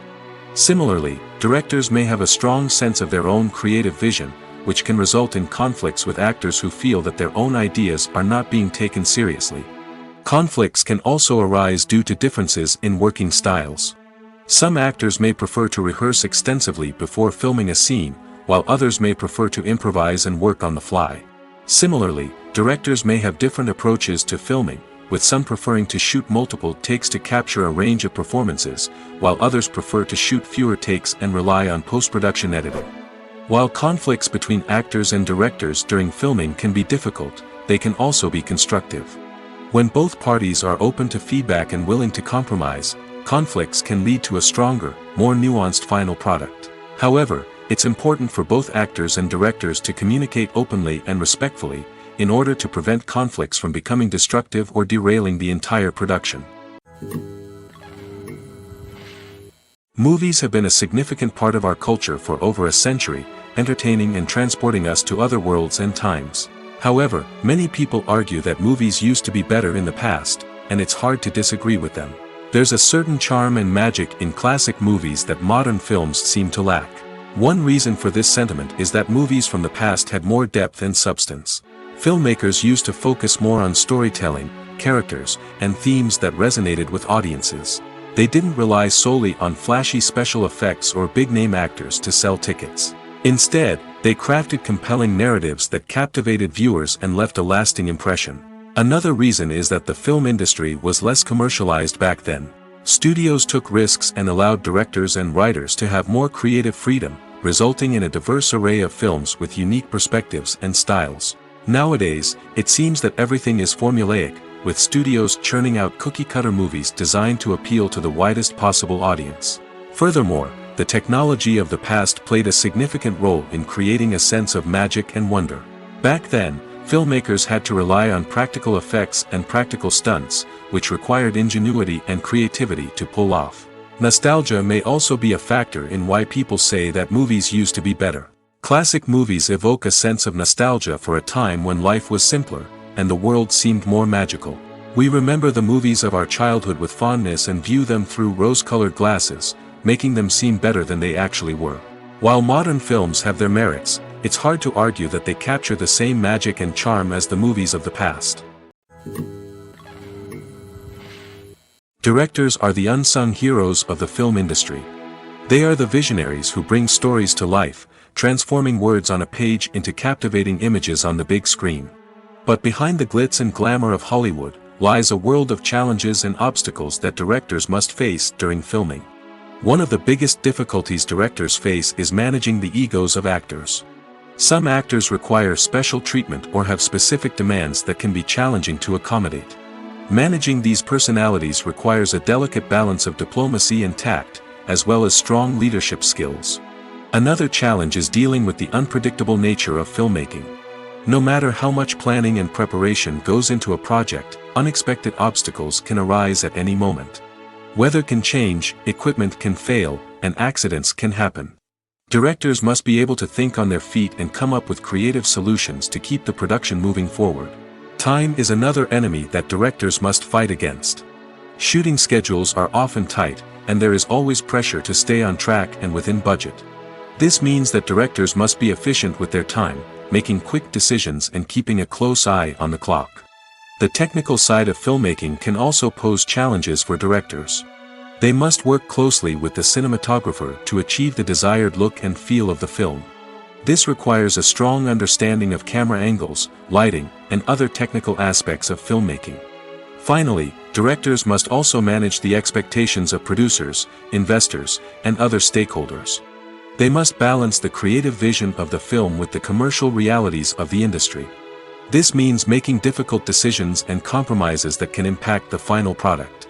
Similarly, directors may have a strong sense of their own creative vision, which can result in conflicts with actors who feel that their own ideas are not being taken seriously. Conflicts can also arise due to differences in working styles. Some actors may prefer to rehearse extensively before filming a scene, while others may prefer to improvise and work on the fly. Similarly, directors may have different approaches to filming, with some preferring to shoot multiple takes to capture a range of performances, while others prefer to shoot fewer takes and rely on post-production editing. While conflicts between actors and directors during filming can be difficult, they can also be constructive. When both parties are open to feedback and willing to compromise, conflicts can lead to a stronger, more nuanced final product. However, it's important for both actors and directors to communicate openly and respectfully, in order to prevent conflicts from becoming destructive or derailing the entire production. Movies have been a significant part of our culture for over a century, entertaining and transporting us to other worlds and times. However, many people argue that movies used to be better in the past, and it's hard to disagree with them. There's a certain charm and magic in classic movies that modern films seem to lack. One reason for this sentiment is that movies from the past had more depth and substance. Filmmakers used to focus more on storytelling, characters, and themes that resonated with audiences. They didn't rely solely on flashy special effects or big-name actors to sell tickets. Instead, they crafted compelling narratives that captivated viewers and left a lasting impression. Another reason is that the film industry was less commercialized back then. Studios took risks and allowed directors and writers to have more creative freedom, resulting in a diverse array of films with unique perspectives and styles. Nowadays, it seems that everything is formulaic, with studios churning out cookie-cutter movies designed to appeal to the widest possible audience. Furthermore, the technology of the past played a significant role in creating a sense of magic and wonder. Back then, filmmakers had to rely on practical effects and practical stunts, which required ingenuity and creativity to pull off. Nostalgia may also be a factor in why people say that movies used to be better. Classic movies evoke a sense of nostalgia for a time when life was simpler, and the world seemed more magical. We remember the movies of our childhood with fondness and view them through rose-colored glasses, making them seem better than they actually were. While modern films have their merits, it's hard to argue that they capture the same magic and charm as the movies of the past. Directors are the unsung heroes of the film industry. They are the visionaries who bring stories to life, transforming words on a page into captivating images on the big screen. But behind the glitz and glamour of Hollywood, lies a world of challenges and obstacles that directors must face during filming. One of the biggest difficulties directors face is managing the egos of actors. Some actors require special treatment or have specific demands that can be challenging to accommodate. Managing these personalities requires a delicate balance of diplomacy and tact, as well as strong leadership skills. Another challenge is dealing with the unpredictable nature of filmmaking. No matter how much planning and preparation goes into a project, unexpected obstacles can arise at any moment. Weather can change, equipment can fail, and accidents can happen. Directors must be able to think on their feet and come up with creative solutions to keep the production moving forward. Time is another enemy that directors must fight against. Shooting schedules are often tight, and there is always pressure to stay on track and within budget. This means that directors must be efficient with their time, making quick decisions and keeping a close eye on the clock. The technical side of filmmaking can also pose challenges for directors. They must work closely with the cinematographer to achieve the desired look and feel of the film. This requires a strong understanding of camera angles, lighting, and other technical aspects of filmmaking. Finally, directors must also manage the expectations of producers, investors, and other stakeholders. They must balance the creative vision of the film with the commercial realities of the industry. This means making difficult decisions and compromises that can impact the final product.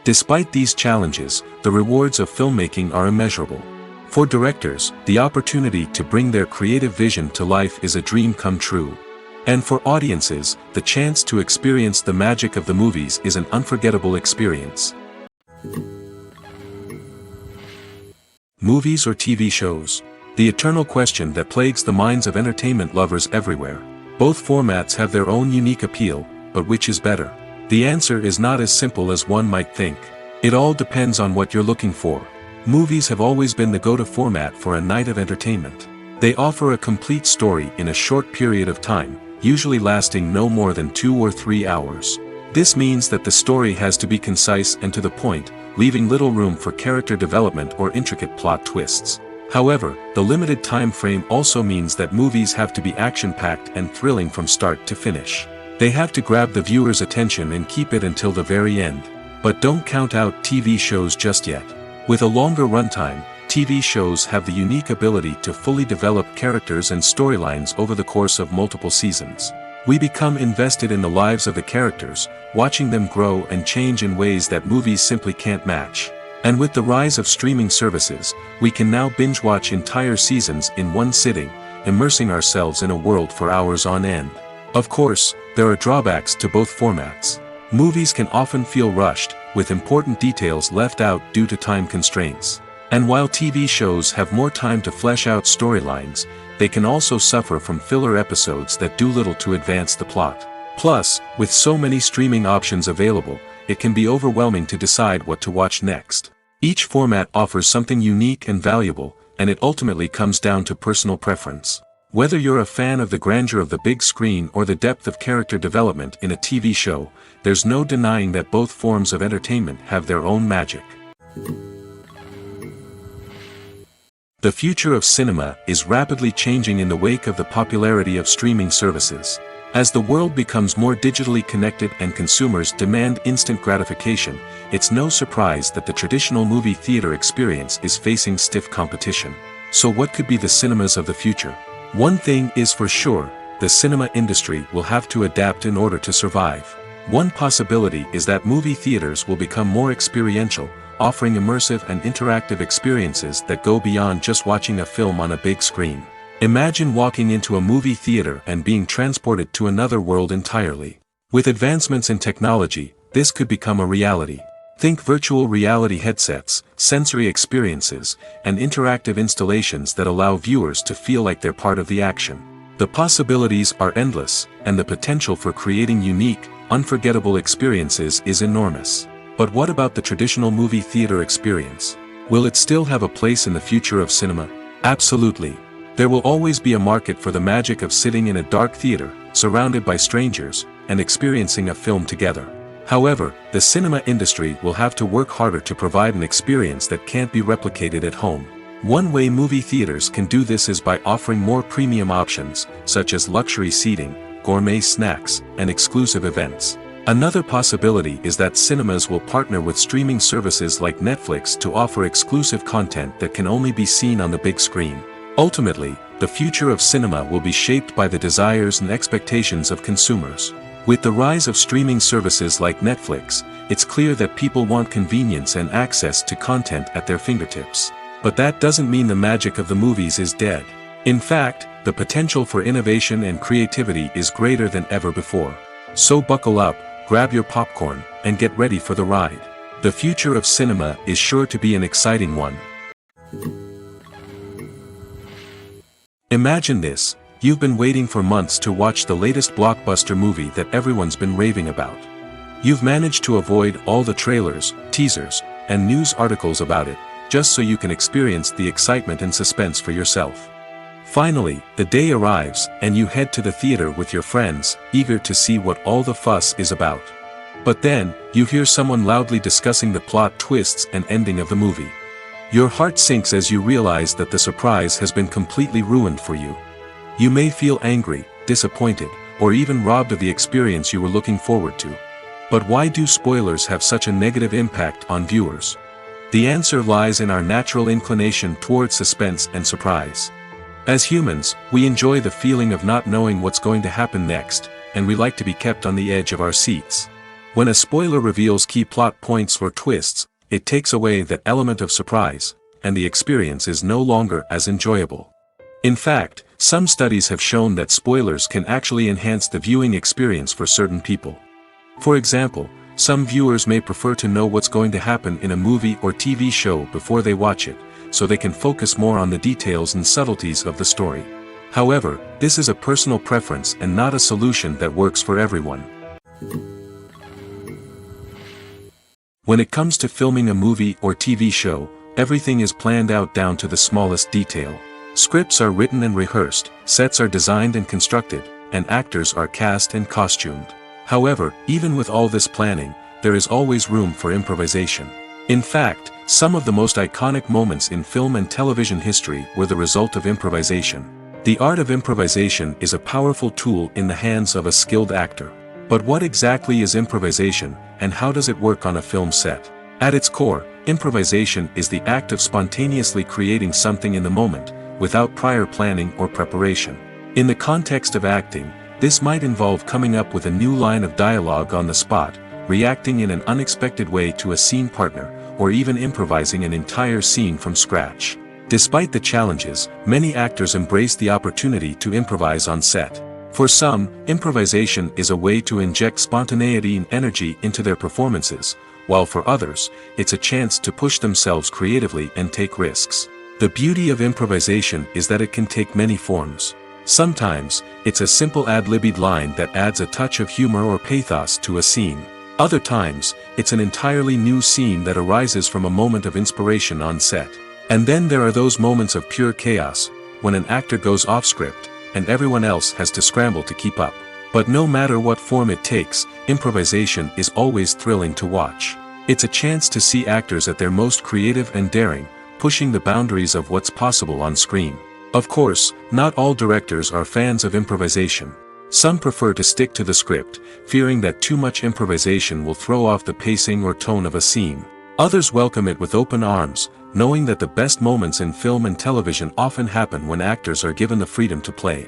Despite these challenges, the rewards of filmmaking are immeasurable. For directors, the opportunity to bring their creative vision to life is a dream come true. And for audiences, the chance to experience the magic of the movies is an unforgettable experience. Movies or TV shows? The eternal question that plagues the minds of entertainment lovers everywhere. Both formats have their own unique appeal, but which is better? The answer is not as simple as one might think. It all depends on what you're looking for. Movies have always been the go-to format for a night of entertainment. They offer a complete story in a short period of time, usually lasting no more than 2 or 3 hours. This means that the story has to be concise and to the point, leaving little room for character development or intricate plot twists. However, the limited time frame also means that movies have to be action-packed and thrilling from start to finish. They have to grab the viewer's attention and keep it until the very end. But don't count out TV shows just yet. With a longer runtime, TV shows have the unique ability to fully develop characters and storylines over the course of multiple seasons. We become invested in the lives of the characters, watching them grow and change in ways that movies simply can't match. And with the rise of streaming services, we can now binge-watch entire seasons in one sitting, immersing ourselves in a world for hours on end. Of course, there are drawbacks to both formats. Movies can often feel rushed, with important details left out due to time constraints. And while TV shows have more time to flesh out storylines, they can also suffer from filler episodes that do little to advance the plot. Plus, with so many streaming options available, it can be overwhelming to decide what to watch next. Each format offers something unique and valuable, and it ultimately comes down to personal preference. Whether you're a fan of the grandeur of the big screen or the depth of character development in a TV show, there's no denying that both forms of entertainment have their own magic. The future of cinema is rapidly changing in the wake of the popularity of streaming services. As the world becomes more digitally connected and consumers demand instant gratification, it's no surprise that the traditional movie theater experience is facing stiff competition. So what could be the cinemas of the future? One thing is for sure, the cinema industry will have to adapt in order to survive. One possibility is that movie theaters will become more experiential, offering immersive and interactive experiences that go beyond just watching a film on a big screen. Imagine walking into a movie theater and being transported to another world entirely. With advancements in technology, this could become a reality. Think virtual reality headsets, sensory experiences, and interactive installations that allow viewers to feel like they're part of the action. The possibilities are endless, and the potential for creating unique, unforgettable experiences is enormous. But what about the traditional movie theater experience? Will it still have a place in the future of cinema? Absolutely. There will always be a market for the magic of sitting in a dark theater, surrounded by strangers, and experiencing a film together. However, the cinema industry will have to work harder to provide an experience that can't be replicated at home. One way movie theaters can do this is by offering more premium options, such as luxury seating, gourmet snacks, and exclusive events. Another possibility is that cinemas will partner with streaming services like Netflix to offer exclusive content that can only be seen on the big screen. Ultimately, the future of cinema will be shaped by the desires and expectations of consumers. With the rise of streaming services like Netflix, it's clear that people want convenience and access to content at their fingertips. But that doesn't mean the magic of the movies is dead. In fact, the potential for innovation and creativity is greater than ever before. So buckle up, grab your popcorn, and get ready for the ride. The future of cinema is sure to be an exciting one. Imagine this. You've been waiting for months to watch the latest blockbuster movie that everyone's been raving about. You've managed to avoid all the trailers, teasers, and news articles about it, just so you can experience the excitement and suspense for yourself. Finally, the day arrives, and you head to the theater with your friends, eager to see what all the fuss is about. But then, you hear someone loudly discussing the plot twists and ending of the movie. Your heart sinks as you realize that the surprise has been completely ruined for you. You may feel angry, disappointed, or even robbed of the experience you were looking forward to. But why do spoilers have such a negative impact on viewers? The answer lies in our natural inclination toward suspense and surprise. As humans, we enjoy the feeling of not knowing what's going to happen next, and we like to be kept on the edge of our seats. When a spoiler reveals key plot points or twists, it takes away that element of surprise, and the experience is no longer as enjoyable. In fact, some studies have shown that spoilers can actually enhance the viewing experience for certain people. For example, some viewers may prefer to know what's going to happen in a movie or TV show before they watch it, so they can focus more on the details and subtleties of the story. However, this is a personal preference and not a solution that works for everyone. When it comes to filming a movie or TV show, everything is planned out down to the smallest detail. Scripts are written and rehearsed, sets are designed and constructed, and actors are cast and costumed. However, even with all this planning, there is always room for improvisation. In fact, some of the most iconic moments in film and television history were the result of improvisation. The art of improvisation is a powerful tool in the hands of a skilled actor. But what exactly is improvisation, and how does it work on a film set? At its core, improvisation is the act of spontaneously creating something in the moment, without prior planning or preparation. In the context of acting, this might involve coming up with a new line of dialogue on the spot, reacting in an unexpected way to a scene partner, or even improvising an entire scene from scratch. Despite the challenges, many actors embrace the opportunity to improvise on set. For some, improvisation is a way to inject spontaneity and energy into their performances, while for others, it's a chance to push themselves creatively and take risks. The beauty of improvisation is that it can take many forms. Sometimes, it's a simple ad-libbed line that adds a touch of humor or pathos to a scene. Other times, it's an entirely new scene that arises from a moment of inspiration on set. And then there are those moments of pure chaos, when an actor goes off script, and everyone else has to scramble to keep up. But no matter what form it takes, improvisation is always thrilling to watch. It's a chance to see actors at their most creative and daring, pushing the boundaries of what's possible on screen. Of course, not all directors are fans of improvisation. Some prefer to stick to the script, fearing that too much improvisation will throw off the pacing or tone of a scene. Others welcome it with open arms, knowing that the best moments in film and television often happen when actors are given the freedom to play.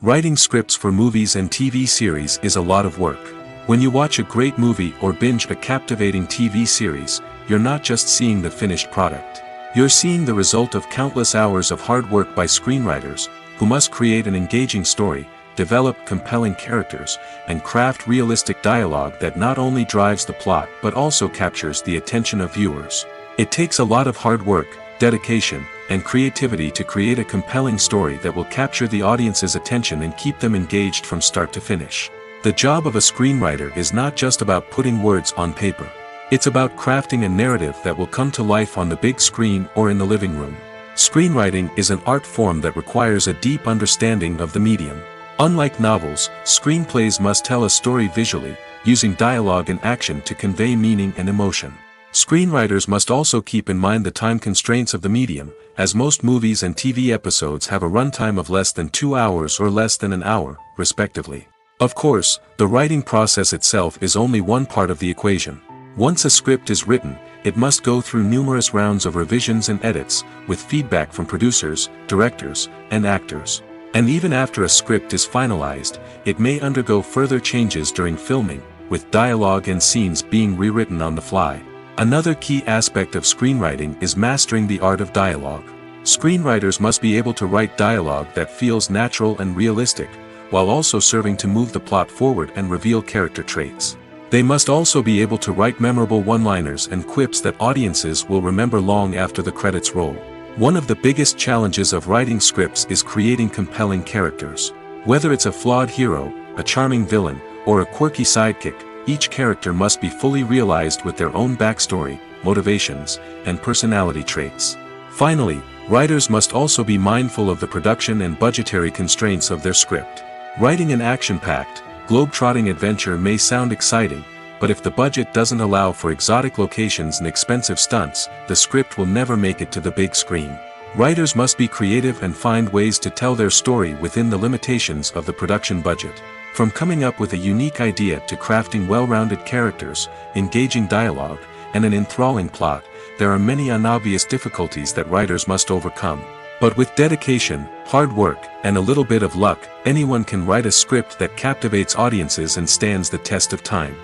Writing scripts for movies and TV series is a lot of work. When you watch a great movie or binge a captivating TV series, you're not just seeing the finished product. You're seeing the result of countless hours of hard work by screenwriters, who must create an engaging story, develop compelling characters, and craft realistic dialogue that not only drives the plot but also captures the attention of viewers. It takes a lot of hard work, dedication, and creativity to create a compelling story that will capture the audience's attention and keep them engaged from start to finish. The job of a screenwriter is not just about putting words on paper. It's about crafting a narrative that will come to life on the big screen or in the living room. Screenwriting is an art form that requires a deep understanding of the medium. Unlike novels, screenplays must tell a story visually, using dialogue and action to convey meaning and emotion. Screenwriters must also keep in mind the time constraints of the medium, as most movies and TV episodes have a runtime of less than 2 hours or less than an hour, respectively. Of course, the writing process itself is only one part of the equation. Once a script is written, it must go through numerous rounds of revisions and edits, with feedback from producers, directors, and actors. And even after a script is finalized, it may undergo further changes during filming, with dialogue and scenes being rewritten on the fly. Another key aspect of screenwriting is mastering the art of dialogue. Screenwriters must be able to write dialogue that feels natural and realistic, while also serving to move the plot forward and reveal character traits. They must also be able to write memorable one-liners and quips that audiences will remember long after the credits roll. One of the biggest challenges of writing scripts is creating compelling characters. Whether it's a flawed hero, a charming villain, or a quirky sidekick, each character must be fully realized with their own backstory, motivations, and personality traits. Finally, writers must also be mindful of the production and budgetary constraints of their script. Writing an action-packed, globe-trotting adventure may sound exciting, but if the budget doesn't allow for exotic locations and expensive stunts, the script will never make it to the big screen. Writers must be creative and find ways to tell their story within the limitations of the production budget. From coming up with a unique idea to crafting well-rounded characters, engaging dialogue, and an enthralling plot, there are many unobvious difficulties that writers must overcome. But with dedication, hard work, and a little bit of luck, anyone can write a script that captivates audiences and stands the test of time.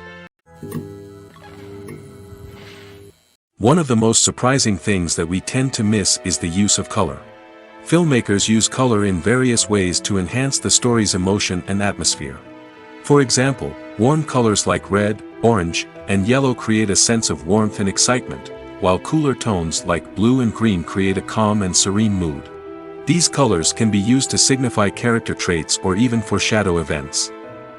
One of the most surprising things that we tend to miss is the use of color. Filmmakers use color in various ways to enhance the story's emotion and atmosphere. For example, warm colors like red, orange, and yellow create a sense of warmth and excitement, while cooler tones like blue and green create a calm and serene mood. These colors can be used to signify character traits or even foreshadow events.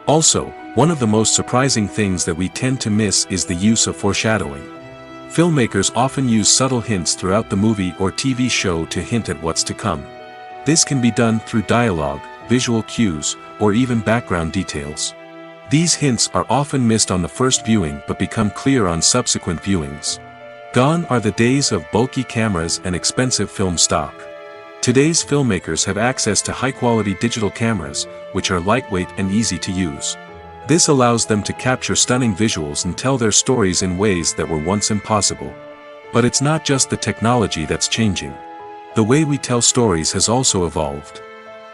Also, one of the most surprising things that we tend to miss is the use of foreshadowing. Filmmakers often use subtle hints throughout the movie or TV show to hint at what's to come. This can be done through dialogue, visual cues, or even background details. These hints are often missed on the first viewing but become clear on subsequent viewings. Gone are the days of bulky cameras and expensive film stock. Today's filmmakers have access to high-quality digital cameras, which are lightweight and easy to use. This allows them to capture stunning visuals and tell their stories in ways that were once impossible. But it's not just the technology that's changing. The way we tell stories has also evolved.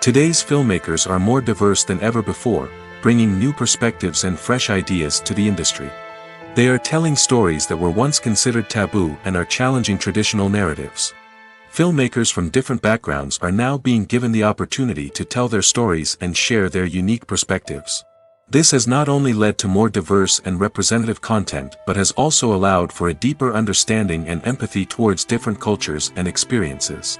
Today's filmmakers are more diverse than ever before, bringing new perspectives and fresh ideas to the industry. They are telling stories that were once considered taboo and are challenging traditional narratives. Filmmakers from different backgrounds are now being given the opportunity to tell their stories and share their unique perspectives. This has not only led to more diverse and representative content but has also allowed for a deeper understanding and empathy towards different cultures and experiences.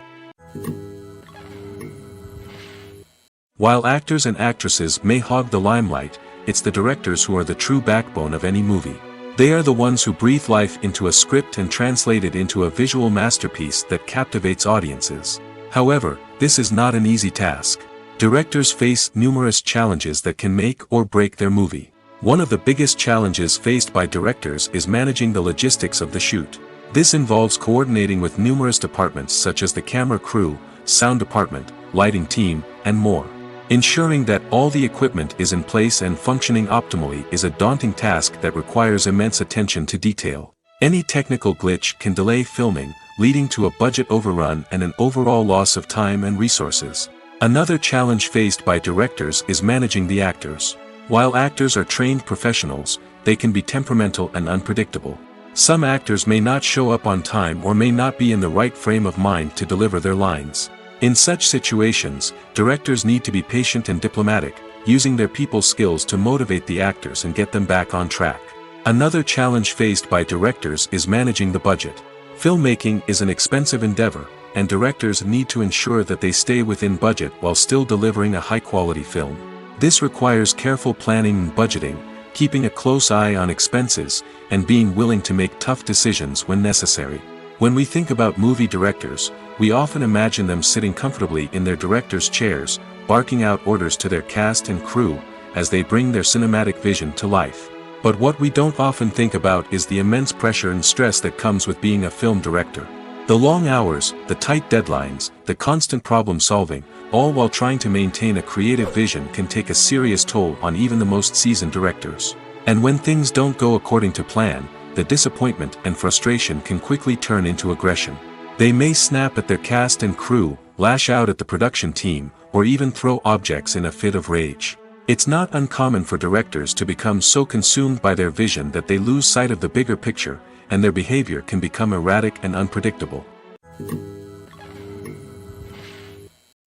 While actors and actresses may hog the limelight, it's the directors who are the true backbone of any movie. They are the ones who breathe life into a script and translate it into a visual masterpiece that captivates audiences. However, this is not an easy task. Directors face numerous challenges that can make or break their movie. One of the biggest challenges faced by directors is managing the logistics of the shoot. This involves coordinating with numerous departments such as the camera crew, sound department, lighting team, and more. Ensuring that all the equipment is in place and functioning optimally is a daunting task that requires immense attention to detail. Any technical glitch can delay filming, leading to a budget overrun and an overall loss of time and resources. Another challenge faced by directors is managing the actors. While actors are trained professionals, they can be temperamental and unpredictable. Some actors may not show up on time or may not be in the right frame of mind to deliver their lines. In such situations, directors need to be patient and diplomatic, using their people skills to motivate the actors and get them back on track. Another challenge faced by directors is managing the budget. Filmmaking is an expensive endeavor, and directors need to ensure that they stay within budget while still delivering a high-quality film. This requires careful planning and budgeting, keeping a close eye on expenses, and being willing to make tough decisions when necessary. When we think about movie directors, we often imagine them sitting comfortably in their director's chairs, barking out orders to their cast and crew, as they bring their cinematic vision to life. But what we don't often think about is the immense pressure and stress that comes with being a film director. The long hours, the tight deadlines, the constant problem solving, all while trying to maintain a creative vision can take a serious toll on even the most seasoned directors. And when things don't go according to plan, the disappointment and frustration can quickly turn into aggression. They may snap at their cast and crew, lash out at the production team, or even throw objects in a fit of rage. It's not uncommon for directors to become so consumed by their vision that they lose sight of the bigger picture, and their behavior can become erratic and unpredictable.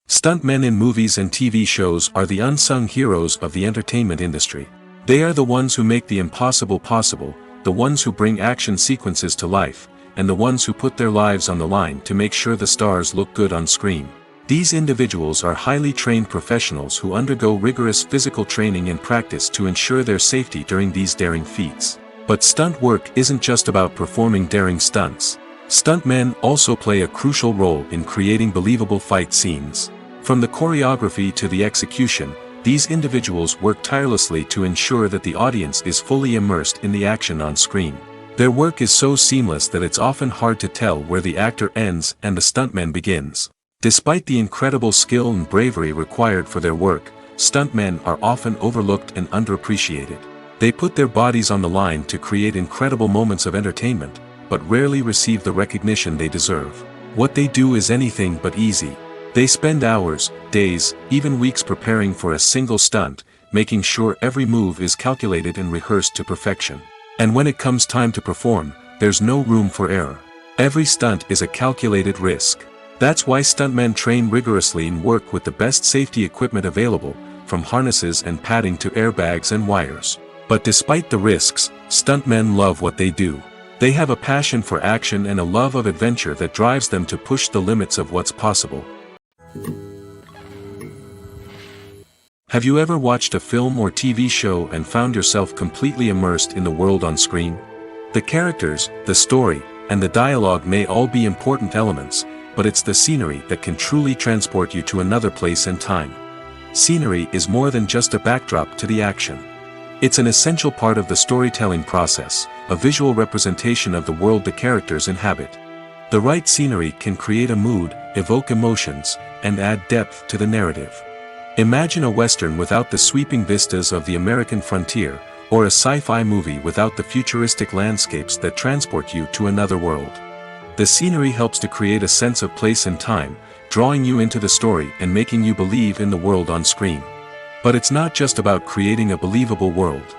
Stuntmen in movies and TV shows are the unsung heroes of the entertainment industry. They are the ones who make the impossible possible, the ones who bring action sequences to life, and the ones who put their lives on the line to make sure the stars look good on screen. These individuals are highly trained professionals who undergo rigorous physical training and practice to ensure their safety during these daring feats. But stunt work isn't just about performing daring stunts. Stuntmen also play a crucial role in creating believable fight scenes. From the choreography to the execution, these individuals work tirelessly to ensure that the audience is fully immersed in the action on screen. Their work is so seamless that it's often hard to tell where the actor ends and the stuntman begins. Despite the incredible skill and bravery required for their work, stuntmen are often overlooked and underappreciated. They put their bodies on the line to create incredible moments of entertainment, but rarely receive the recognition they deserve. What they do is anything but easy. They spend hours, days, even weeks preparing for a single stunt, making sure every move is calculated and rehearsed to perfection. And when it comes time to perform, there's no room for error. Every stunt is a calculated risk. That's why stuntmen train rigorously and work with the best safety equipment available, from harnesses and padding to airbags and wires. But despite the risks, stuntmen love what they do. They have a passion for action and a love of adventure that drives them to push the limits of what's possible. Have you ever watched a film or TV show and found yourself completely immersed in the world on screen? The characters, the story, and the dialogue may all be important elements, but it's the scenery that can truly transport you to another place and time. Scenery is more than just a backdrop to the action. It's an essential part of the storytelling process, a visual representation of the world the characters inhabit. The right scenery can create a mood, evoke emotions, and add depth to the narrative. Imagine a Western without the sweeping vistas of the American frontier, or a sci-fi movie without the futuristic landscapes that transport you to another world. The scenery helps to create a sense of place and time, drawing you into the story and making you believe in the world on screen. But it's not just about creating a believable world.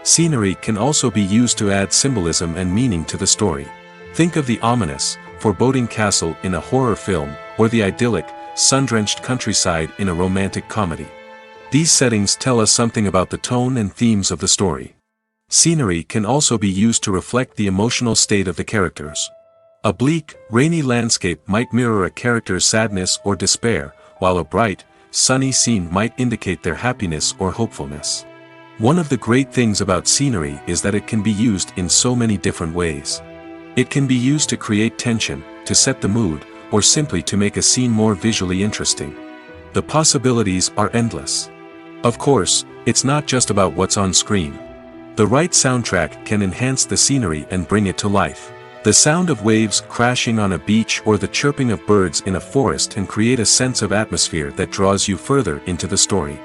Scenery can also be used to add symbolism and meaning to the story. Think of the ominous, foreboding castle in a horror film, or the idyllic, sun-drenched countryside in a romantic comedy. These settings tell us something about the tone and themes of the story. Scenery can also be used to reflect the emotional state of the characters. A bleak, rainy landscape might mirror a character's sadness or despair, while a bright, sunny scene might indicate their happiness or hopefulness. One of the great things about scenery is that it can be used in so many different ways. It can be used to create tension, to set the mood, or simply to make a scene more visually interesting. The possibilities are endless. Of course, it's not just about what's on screen. The right soundtrack can enhance the scenery and bring it to life. The sound of waves crashing on a beach or the chirping of birds in a forest can create a sense of atmosphere that draws you further into the story.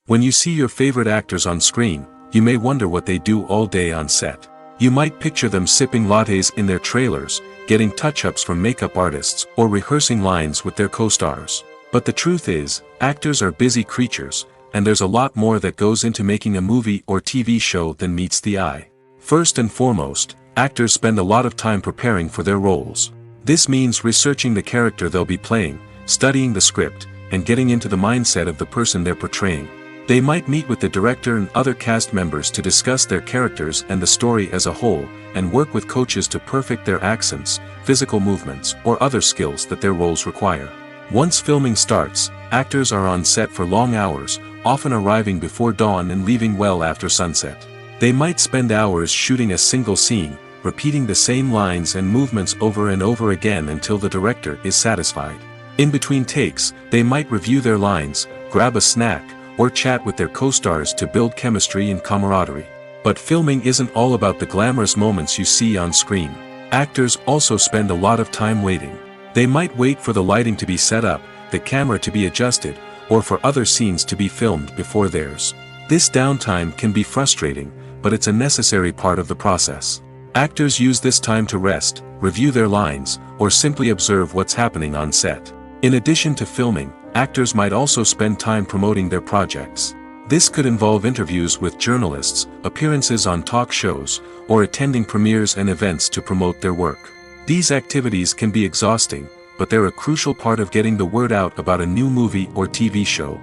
When you see your favorite actors on screen, you may wonder what they do all day on set. You might picture them sipping lattes in their trailers, getting touch-ups from makeup artists, or rehearsing lines with their co-stars. But the truth is, actors are busy creatures, and there's a lot more that goes into making a movie or TV show than meets the eye. First and foremost, actors spend a lot of time preparing for their roles. This means researching the character they'll be playing, studying the script, and getting into the mindset of the person they're portraying. They might meet with the director and other cast members to discuss their characters and the story as a whole, and work with coaches to perfect their accents, physical movements, or other skills that their roles require. Once filming starts, actors are on set for long hours, often arriving before dawn and leaving well after sunset. They might spend hours shooting a single scene, repeating the same lines and movements over and over again until the director is satisfied. In between takes, they might review their lines, grab a snack, or chat with their co-stars to build chemistry and camaraderie. But filming isn't all about the glamorous moments you see on screen. Actors also spend a lot of time waiting. They might wait for the lighting to be set up, the camera to be adjusted, or for other scenes to be filmed before theirs. This downtime can be frustrating, but it's a necessary part of the process. Actors use this time to rest, review their lines, or simply observe what's happening on set. In addition to filming, actors might also spend time promoting their projects. This could involve interviews with journalists, appearances on talk shows, or attending premieres and events to promote their work. These activities can be exhausting, but they're a crucial part of getting the word out about a new movie or TV show.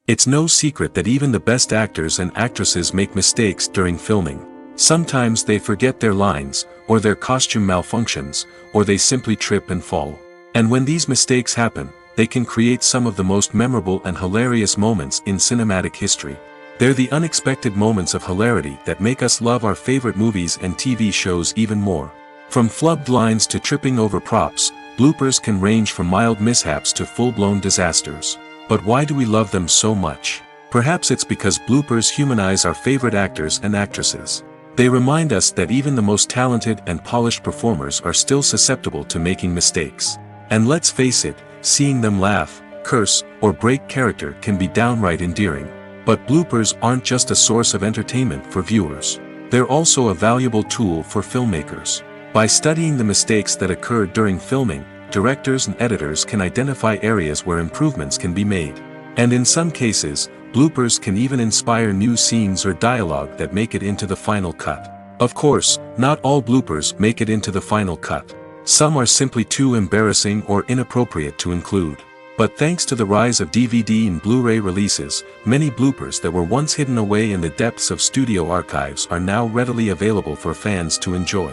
It's no secret that even the best actors and actresses make mistakes during filming. Sometimes they forget their lines, or their costume malfunctions, or they simply trip and fall. And when these mistakes happen, they can create some of the most memorable and hilarious moments in cinematic history. They're the unexpected moments of hilarity that make us love our favorite movies and TV shows even more. From flubbed lines to tripping over props, bloopers can range from mild mishaps to full-blown disasters. But why do we love them so much? Perhaps it's because bloopers humanize our favorite actors and actresses. They remind us that even the most talented and polished performers are still susceptible to making mistakes. And let's face it, seeing them laugh, curse, or break character can be downright endearing. But bloopers aren't just a source of entertainment for viewers. They're also a valuable tool for filmmakers. By studying the mistakes that occurred during filming, directors and editors can identify areas where improvements can be made. And in some cases, bloopers can even inspire new scenes or dialogue that make it into the final cut. Of course, not all bloopers make it into the final cut. Some are simply too embarrassing or inappropriate to include. But thanks to the rise of DVD and Blu-ray releases, many bloopers that were once hidden away in the depths of studio archives are now readily available for fans to enjoy.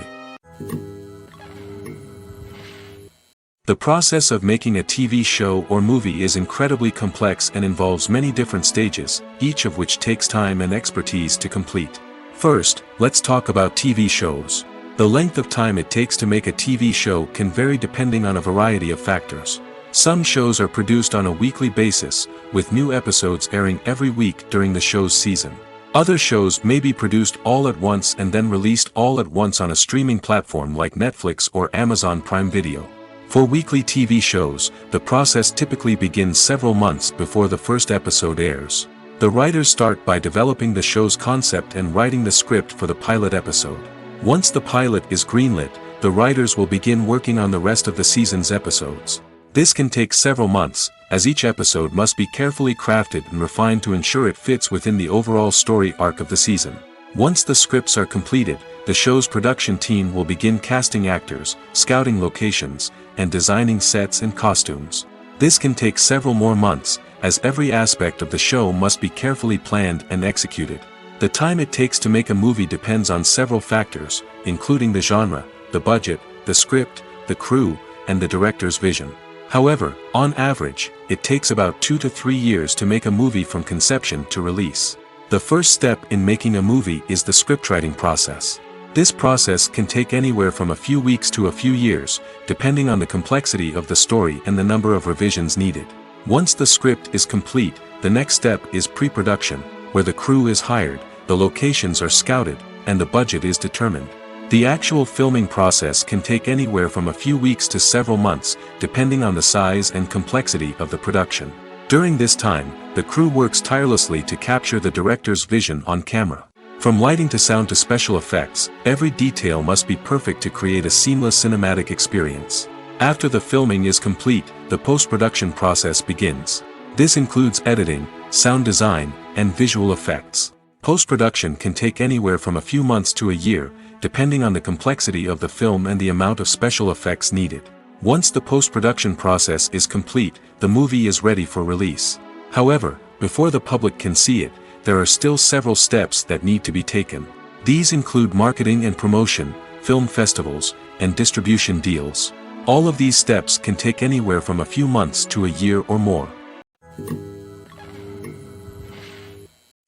The process of making a TV show or movie is incredibly complex and involves many different stages, each of which takes time and expertise to complete. First, let's talk about TV shows. The length of time it takes to make a TV show can vary depending on a variety of factors. Some shows are produced on a weekly basis, with new episodes airing every week during the show's season. Other shows may be produced all at once and then released all at once on a streaming platform like Netflix or Amazon Prime Video. For weekly TV shows, the process typically begins several months before the first episode airs. The writers start by developing the show's concept and writing the script for the pilot episode. Once the pilot is greenlit, the writers will begin working on the rest of the season's episodes. This can take several months, as each episode must be carefully crafted and refined to ensure it fits within the overall story arc of the season. Once the scripts are completed, the show's production team will begin casting actors, scouting locations, and designing sets and costumes. This can take several more months, as every aspect of the show must be carefully planned and executed. The time it takes to make a movie depends on several factors, including the genre, the budget, the script, the crew, and the director's vision. However, on average, it takes about 2 to 3 years to make a movie from conception to release. The first step in making a movie is the scriptwriting process. This process can take anywhere from a few weeks to a few years, depending on the complexity of the story and the number of revisions needed. Once the script is complete, the next step is pre-production, where the crew is hired, the locations are scouted, and the budget is determined. The actual filming process can take anywhere from a few weeks to several months, depending on the size and complexity of the production. During this time, the crew works tirelessly to capture the director's vision on camera. From lighting to sound to special effects, every detail must be perfect to create a seamless cinematic experience. After the filming is complete, the post-production process begins. This includes editing, sound design, and visual effects. Post-production can take anywhere from a few months to a year, depending on the complexity of the film and the amount of special effects needed. Once the post-production process is complete, the movie is ready for release. However, before the public can see it, there are still several steps that need to be taken. These include marketing and promotion, film festivals, and distribution deals. All of these steps can take anywhere from a few months to a year or more.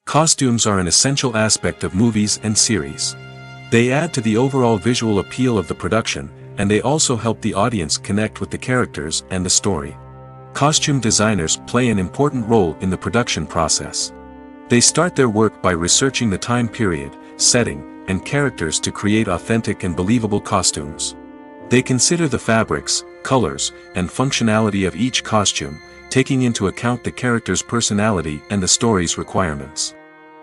Costumes are an essential aspect of movies and series. They add to the overall visual appeal of the production, and they also help the audience connect with the characters and the story. Costume designers play an important role in the production process. They start their work by researching the time period, setting, and characters to create authentic and believable costumes. They consider the fabrics, colors, and functionality of each costume, taking into account the character's personality and the story's requirements.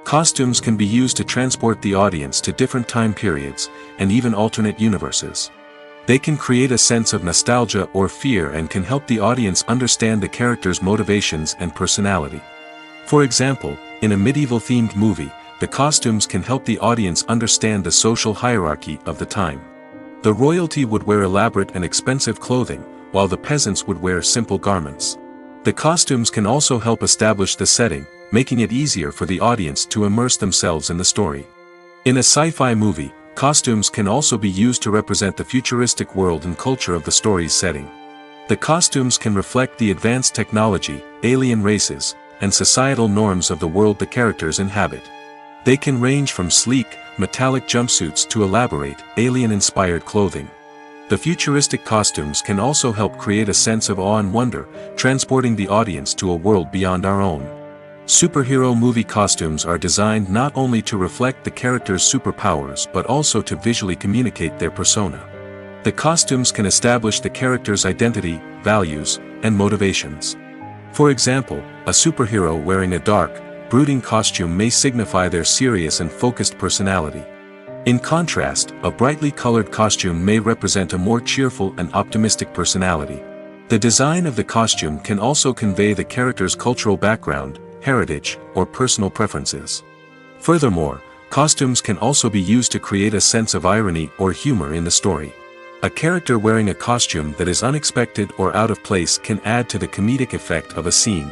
Costumes can be used to transport the audience to different time periods, and even alternate universes. They can create a sense of nostalgia or fear and can help the audience understand the character's motivations and personality. For example, in a medieval-themed movie, the costumes can help the audience understand the social hierarchy of the time. The royalty would wear elaborate and expensive clothing, while the peasants would wear simple garments. The costumes can also help establish the setting, making it easier for the audience to immerse themselves in the story. In a sci-fi movie, costumes can also be used to represent the futuristic world and culture of the story's setting. The costumes can reflect the advanced technology, alien races, and societal norms of the world the characters inhabit. They can range from sleek, metallic jumpsuits to elaborate, alien-inspired clothing. The futuristic costumes can also help create a sense of awe and wonder, transporting the audience to a world beyond our own. Superhero movie costumes are designed not only to reflect the character's superpowers but also to visually communicate their persona. The costumes can establish the character's identity, values, and motivations. For example, a superhero wearing a dark, brooding costume may signify their serious and focused personality. In contrast, a brightly colored costume may represent a more cheerful and optimistic personality. The design of the costume can also convey the character's cultural background, heritage, or personal preferences. Furthermore, costumes can also be used to create a sense of irony or humor in the story. A character wearing a costume that is unexpected or out of place can add to the comedic effect of a scene.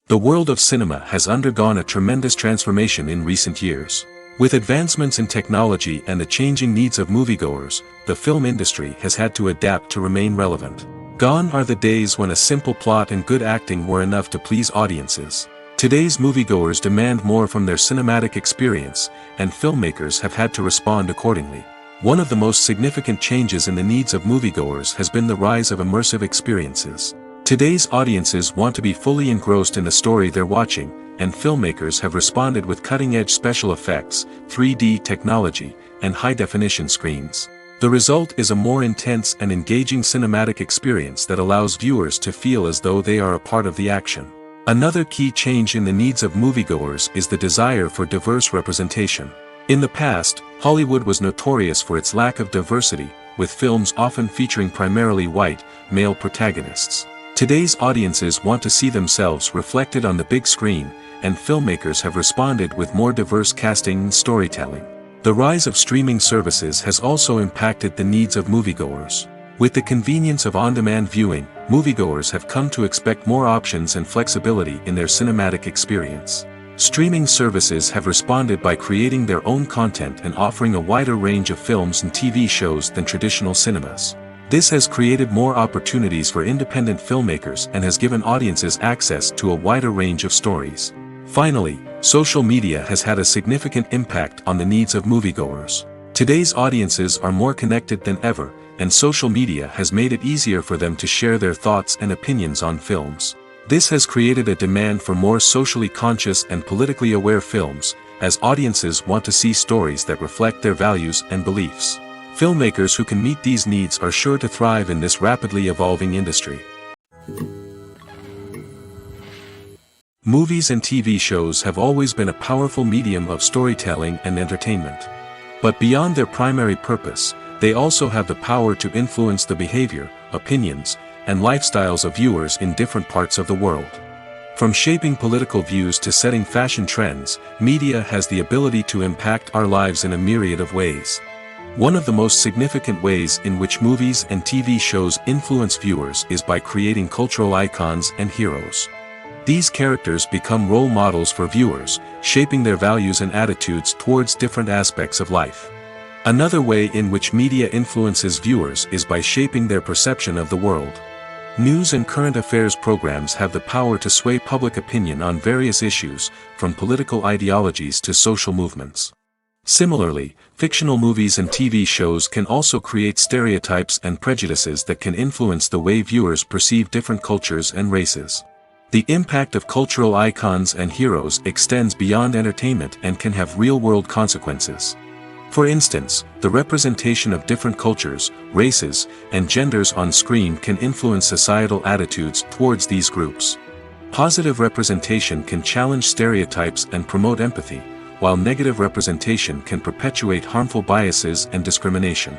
The world of cinema has undergone a tremendous transformation in recent years. With advancements in technology and the changing needs of moviegoers, the film industry has had to adapt to remain relevant. Gone are the days when a simple plot and good acting were enough to please audiences. Today's moviegoers demand more from their cinematic experience, and filmmakers have had to respond accordingly. One of the most significant changes in the needs of moviegoers has been the rise of immersive experiences. Today's audiences want to be fully engrossed in the story they're watching, and filmmakers have responded with cutting-edge special effects, 3D technology, and high-definition screens. The result is a more intense and engaging cinematic experience that allows viewers to feel as though they are a part of the action. Another key change in the needs of moviegoers is the desire for diverse representation. In the past, Hollywood was notorious for its lack of diversity, with films often featuring primarily white, male protagonists. Today's audiences want to see themselves reflected on the big screen, and filmmakers have responded with more diverse casting and storytelling. The rise of streaming services has also impacted the needs of moviegoers. With the convenience of on-demand viewing, moviegoers have come to expect more options and flexibility in their cinematic experience. Streaming services have responded by creating their own content and offering a wider range of films and TV shows than traditional cinemas. This has created more opportunities for independent filmmakers and has given audiences access to a wider range of stories. Finally, social media has had a significant impact on the needs of moviegoers. Today's audiences are more connected than ever, and social media has made it easier for them to share their thoughts and opinions on films. This has created a demand for more socially conscious and politically aware films, as audiences want to see stories that reflect their values and beliefs. Filmmakers who can meet these needs are sure to thrive in this rapidly evolving industry. Movies and TV shows have always been a powerful medium of storytelling and entertainment. But beyond their primary purpose, they also have the power to influence the behavior, opinions, and lifestyles of viewers in different parts of the world. From shaping political views to setting fashion trends, media has the ability to impact our lives in a myriad of ways. One of the most significant ways in which movies and TV shows influence viewers is by creating cultural icons and heroes. These characters become role models for viewers, shaping their values and attitudes towards different aspects of life. Another way in which media influences viewers is by shaping their perception of the world. News and current affairs programs have the power to sway public opinion on various issues, from political ideologies to social movements. Similarly, fictional movies and TV shows can also create stereotypes and prejudices that can influence the way viewers perceive different cultures and races. The impact of cultural icons and heroes extends beyond entertainment and can have real-world consequences. For instance, the representation of different cultures, races, and genders on screen can influence societal attitudes towards these groups. Positive representation can challenge stereotypes and promote empathy, while negative representation can perpetuate harmful biases and discrimination.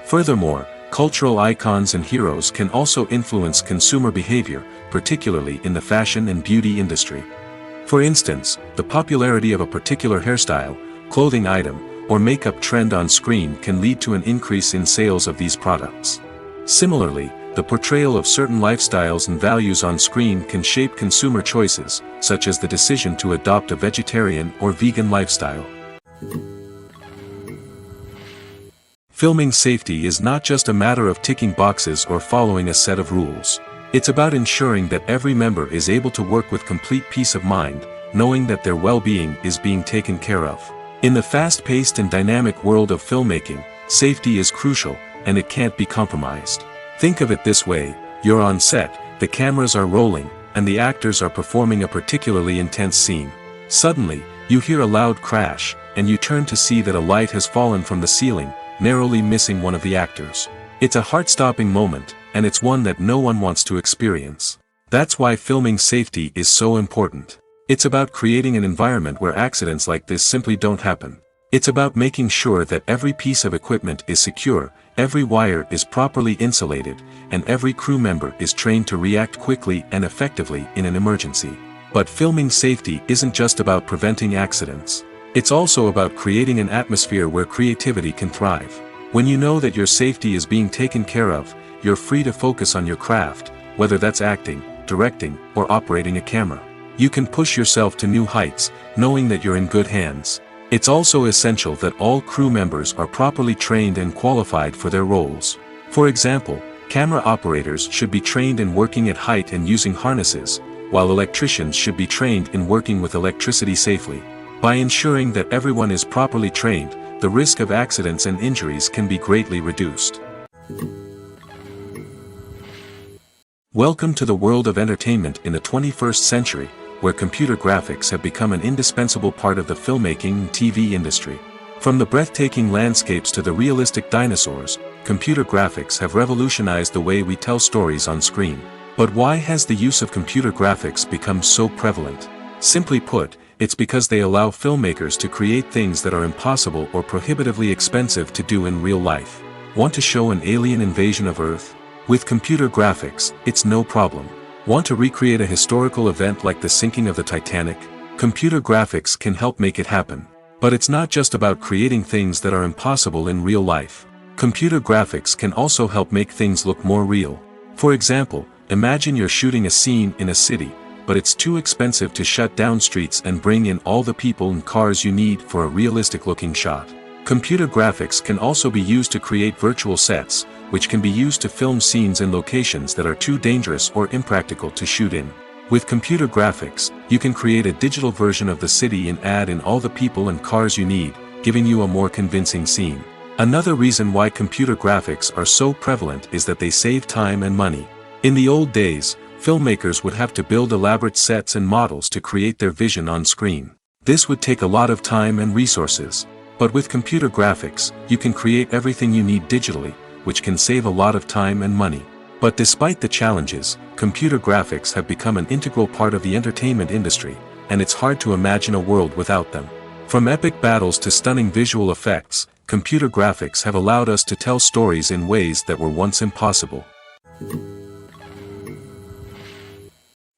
Furthermore, cultural icons and heroes can also influence consumer behavior, particularly in the fashion and beauty industry. For instance, the popularity of a particular hairstyle, clothing item, or makeup trend on screen can lead to an increase in sales of these products. Similarly, the portrayal of certain lifestyles and values on screen can shape consumer choices, such as the decision to adopt a vegetarian or vegan lifestyle. Filming safety is not just a matter of ticking boxes or following a set of rules. It's about ensuring that every member is able to work with complete peace of mind, knowing that their well-being is being taken care of. In the fast-paced and dynamic world of filmmaking, safety is crucial, and it can't be compromised. Think of it this way: you're on set, the cameras are rolling, and the actors are performing a particularly intense scene. Suddenly, you hear a loud crash, and you turn to see that a light has fallen from the ceiling, narrowly missing one of the actors. It's a heart-stopping moment, and it's one that no one wants to experience. That's why filming safety is so important. It's about creating an environment where accidents like this simply don't happen. It's about making sure that every piece of equipment is secure, every wire is properly insulated, and every crew member is trained to react quickly and effectively in an emergency. But filming safety isn't just about preventing accidents. It's also about creating an atmosphere where creativity can thrive. When you know that your safety is being taken care of, you're free to focus on your craft, whether that's acting, directing, or operating a camera. You can push yourself to new heights, knowing that you're in good hands. It's also essential that all crew members are properly trained and qualified for their roles. For example, camera operators should be trained in working at height and using harnesses, while electricians should be trained in working with electricity safely. By ensuring that everyone is properly trained, the risk of accidents and injuries can be greatly reduced. Welcome to the world of entertainment in the 21st century, where computer graphics have become an indispensable part of the filmmaking and TV industry. From the breathtaking landscapes to the realistic dinosaurs, computer graphics have revolutionized the way we tell stories on screen. But why has the use of computer graphics become so prevalent? Simply put, it's because they allow filmmakers to create things that are impossible or prohibitively expensive to do in real life. Want to show an alien invasion of Earth? With computer graphics, it's no problem. Want to recreate a historical event like the sinking of the Titanic? Computer graphics can help make it happen. But it's not just about creating things that are impossible in real life. Computer graphics can also help make things look more real. For example, imagine you're shooting a scene in a city, but it's too expensive to shut down streets and bring in all the people and cars you need for a realistic-looking shot. Computer graphics can also be used to create virtual sets, which can be used to film scenes in locations that are too dangerous or impractical to shoot in. With computer graphics, you can create a digital version of the city and add in all the people and cars you need, giving you a more convincing scene. Another reason why computer graphics are so prevalent is that they save time and money. In the old days, filmmakers would have to build elaborate sets and models to create their vision on screen. This would take a lot of time and resources. But with computer graphics, you can create everything you need digitally, which can save a lot of time and money. But despite the challenges, computer graphics have become an integral part of the entertainment industry, and it's hard to imagine a world without them. From epic battles to stunning visual effects, computer graphics have allowed us to tell stories in ways that were once impossible.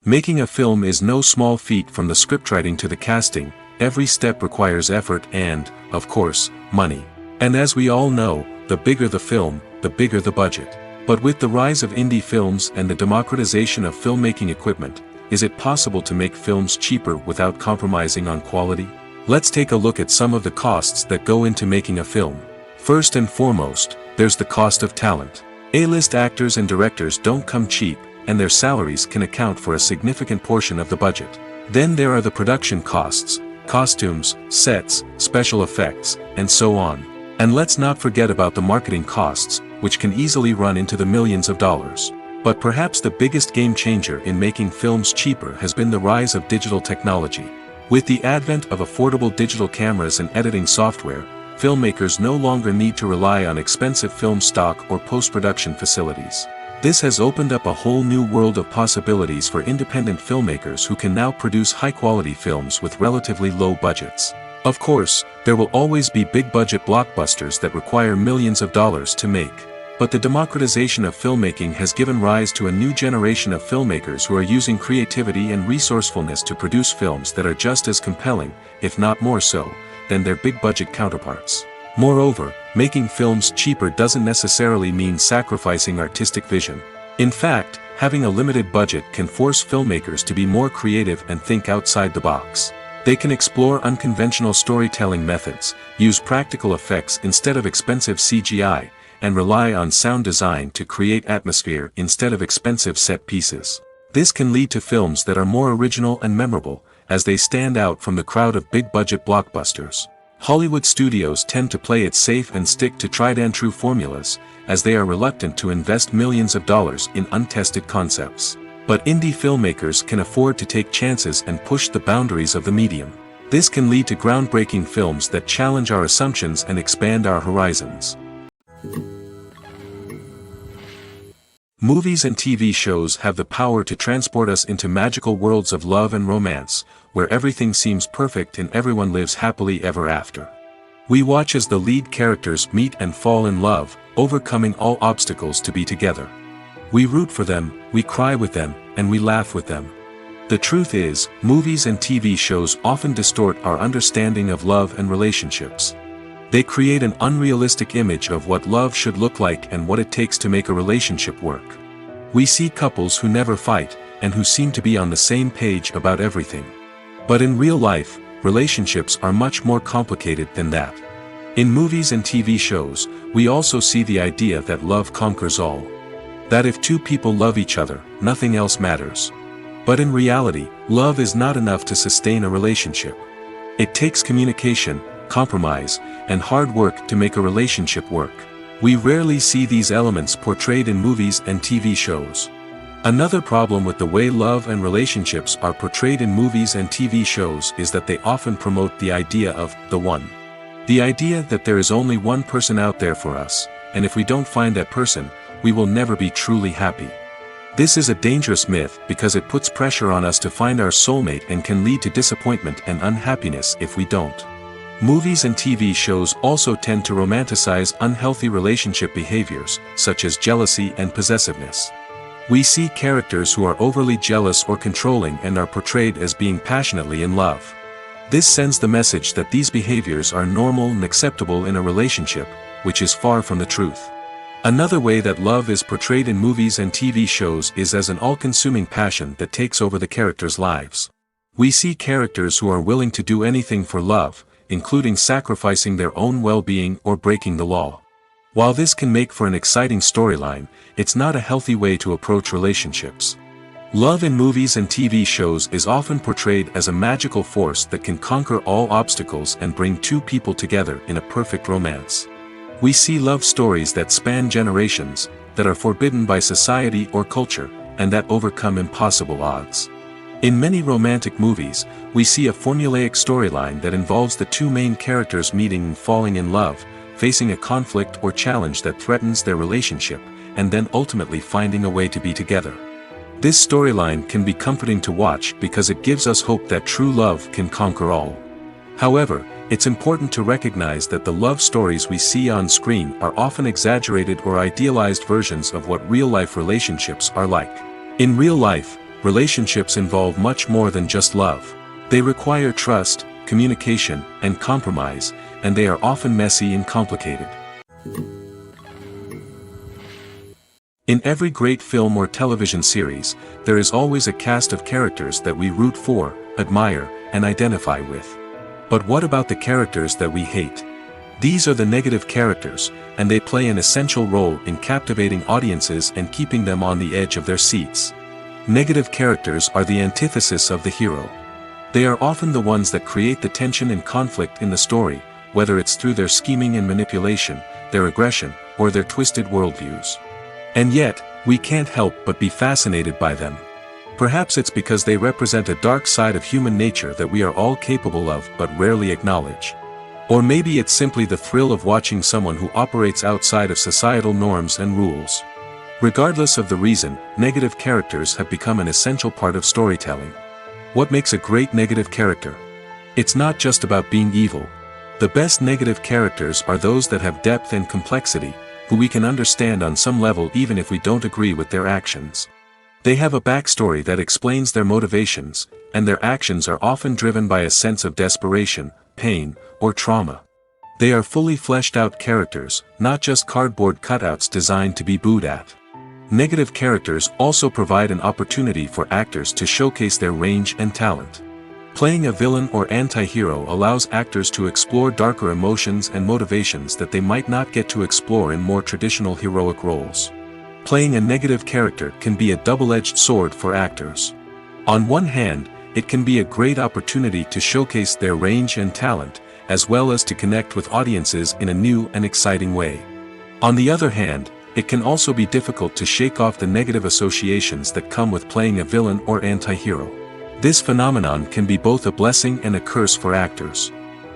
Making a film is no small feat. From the scriptwriting to the casting, every step requires effort and, of course, money. And as we all know, the bigger the film, the bigger the budget. But with the rise of indie films and the democratization of filmmaking equipment, is it possible to make films cheaper without compromising on quality? Let's take a look at some of the costs that go into making a film. First and foremost, there's the cost of talent. A-list actors and directors don't come cheap, and their salaries can account for a significant portion of the budget. Then there are the production costs, costumes, sets, special effects, and so on. And let's not forget about the marketing costs, which can easily run into the millions of dollars. But perhaps the biggest game changer in making films cheaper has been the rise of digital technology. With the advent of affordable digital cameras and editing software, filmmakers no longer need to rely on expensive film stock or post-production facilities. This has opened up a whole new world of possibilities for independent filmmakers who can now produce high-quality films with relatively low budgets. Of course, there will always be big-budget blockbusters that require millions of dollars to make. But the democratization of filmmaking has given rise to a new generation of filmmakers who are using creativity and resourcefulness to produce films that are just as compelling, if not more so, than their big-budget counterparts. Moreover, making films cheaper doesn't necessarily mean sacrificing artistic vision. In fact, having a limited budget can force filmmakers to be more creative and think outside the box. They can explore unconventional storytelling methods, use practical effects instead of expensive CGI, and rely on sound design to create atmosphere instead of expensive set pieces. This can lead to films that are more original and memorable, as they stand out from the crowd of big-budget blockbusters. Hollywood studios tend to play it safe and stick to tried-and-true formulas, as they are reluctant to invest millions of dollars in untested concepts. But indie filmmakers can afford to take chances and push the boundaries of the medium. This can lead to groundbreaking films that challenge our assumptions and expand our horizons. Movies and TV shows have the power to transport us into magical worlds of love and romance, where everything seems perfect and everyone lives happily ever after. We watch as the lead characters meet and fall in love, overcoming all obstacles to be together. We root for them, we cry with them, and we laugh with them. The truth is, movies and TV shows often distort our understanding of love and relationships. They create an unrealistic image of what love should look like and what it takes to make a relationship work. We see couples who never fight, and who seem to be on the same page about everything. But in real life, relationships are much more complicated than that. In movies and TV shows, we also see the idea that love conquers all. That if two people love each other, nothing else matters. But in reality, love is not enough to sustain a relationship. It takes communication, compromise, and hard work to make a relationship work. We rarely see these elements portrayed in movies and TV shows. Another problem with the way love and relationships are portrayed in movies and TV shows is that they often promote the idea of the one. The idea that there is only one person out there for us, and if we don't find that person, we will never be truly happy. This is a dangerous myth because it puts pressure on us to find our soulmate and can lead to disappointment and unhappiness if we don't. Movies and TV shows also tend to romanticize unhealthy relationship behaviors, such as jealousy and possessiveness. We see characters who are overly jealous or controlling and are portrayed as being passionately in love. This sends the message that these behaviors are normal and acceptable in a relationship, which is far from the truth. Another way that love is portrayed in movies and TV shows is as an all-consuming passion that takes over the characters' lives. We see characters who are willing to do anything for love, including sacrificing their own well-being or breaking the law. While this can make for an exciting storyline, it's not a healthy way to approach relationships. Love in movies and TV shows is often portrayed as a magical force that can conquer all obstacles and bring two people together in a perfect romance. We see love stories that span generations, that are forbidden by society or culture, and that overcome impossible odds. In many romantic movies, we see a formulaic storyline that involves the two main characters meeting and falling in love, facing a conflict or challenge that threatens their relationship, and then ultimately finding a way to be together. This storyline can be comforting to watch because it gives us hope that true love can conquer all. However, it's important to recognize that the love stories we see on screen are often exaggerated or idealized versions of what real-life relationships are like. In real life, relationships involve much more than just love. They require trust, communication, and compromise, and they are often messy and complicated. In every great film or television series, there is always a cast of characters that we root for, admire, and identify with. But what about the characters that we hate? These are the negative characters, and they play an essential role in captivating audiences and keeping them on the edge of their seats. Negative characters are the antithesis of the hero. They are often the ones that create the tension and conflict in the story, whether it's through their scheming and manipulation, their aggression, or their twisted worldviews. And yet, we can't help but be fascinated by them. Perhaps it's because they represent a dark side of human nature that we are all capable of but rarely acknowledge. Or maybe it's simply the thrill of watching someone who operates outside of societal norms and rules. Regardless of the reason, negative characters have become an essential part of storytelling. What makes a great negative character? It's not just about being evil. The best negative characters are those that have depth and complexity, who we can understand on some level even if we don't agree with their actions. They have a backstory that explains their motivations, and their actions are often driven by a sense of desperation, pain, or trauma. They are fully fleshed out characters, not just cardboard cutouts designed to be booed at. Negative characters also provide an opportunity for actors to showcase their range and talent. Playing a villain or anti-hero allows actors to explore darker emotions and motivations that they might not get to explore in more traditional heroic roles. Playing a negative character can be a double-edged sword for actors. On one hand, it can be a great opportunity to showcase their range and talent, as well as to connect with audiences in a new and exciting way. On the other hand, it can also be difficult to shake off the negative associations that come with playing a villain or anti-hero. This phenomenon can be both a blessing and a curse for actors.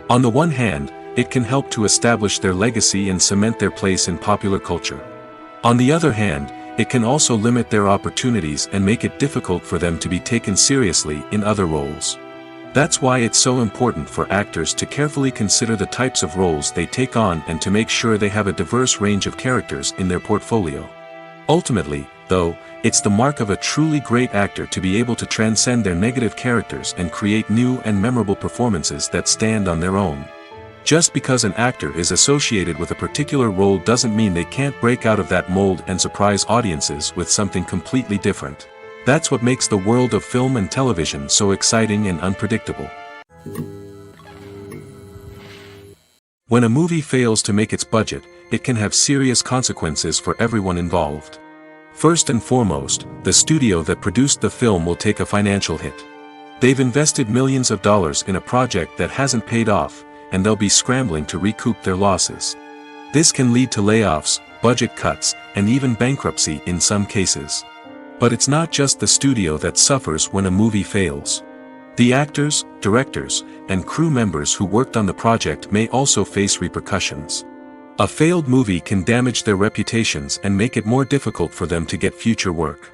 On the one hand, it can help to establish their legacy and cement their place in popular culture. On the other hand, it can also limit their opportunities and make it difficult for them to be taken seriously in other roles. That's why it's so important for actors to carefully consider the types of roles they take on and to make sure they have a diverse range of characters in their portfolio. Ultimately, though, it's the mark of a truly great actor to be able to transcend their negative characters and create new and memorable performances that stand on their own. Just because an actor is associated with a particular role doesn't mean they can't break out of that mold and surprise audiences with something completely different. That's what makes the world of film and television so exciting and unpredictable. When a movie fails to make its budget, it can have serious consequences for everyone involved. First and foremost, the studio that produced the film will take a financial hit. They've invested millions of dollars in a project that hasn't paid off, and they'll be scrambling to recoup their losses. This can lead to layoffs, budget cuts, and even bankruptcy in some cases. But it's not just the studio that suffers when a movie fails. The actors, directors, and crew members who worked on the project may also face repercussions. A failed movie can damage their reputations and make it more difficult for them to get future work.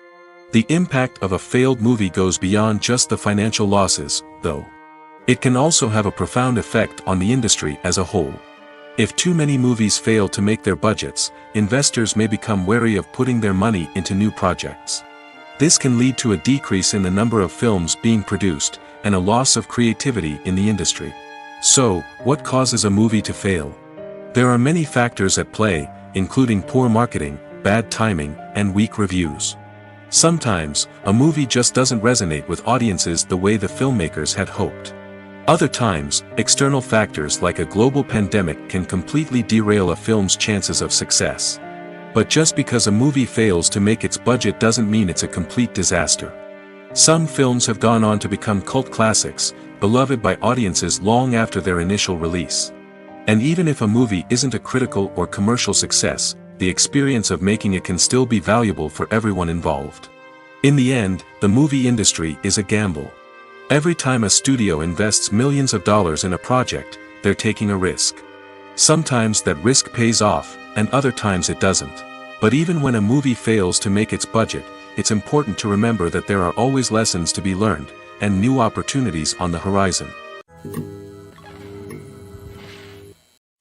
The impact of a failed movie goes beyond just the financial losses, though. It can also have a profound effect on the industry as a whole. If too many movies fail to make their budgets, investors may become wary of putting their money into new projects. This can lead to a decrease in the number of films being produced, and a loss of creativity in the industry. So, what causes a movie to fail? There are many factors at play, including poor marketing, bad timing, and weak reviews. Sometimes, a movie just doesn't resonate with audiences the way the filmmakers had hoped. Other times, external factors like a global pandemic can completely derail a film's chances of success. But just because a movie fails to make its budget doesn't mean it's a complete disaster. Some films have gone on to become cult classics, beloved by audiences long after their initial release. And even if a movie isn't a critical or commercial success, the experience of making it can still be valuable for everyone involved. In the end, the movie industry is a gamble. Every time a studio invests millions of dollars in a project, they're taking a risk. Sometimes that risk pays off, and other times it doesn't. But even when a movie fails to make its budget, it's important to remember that there are always lessons to be learned, and new opportunities on the horizon.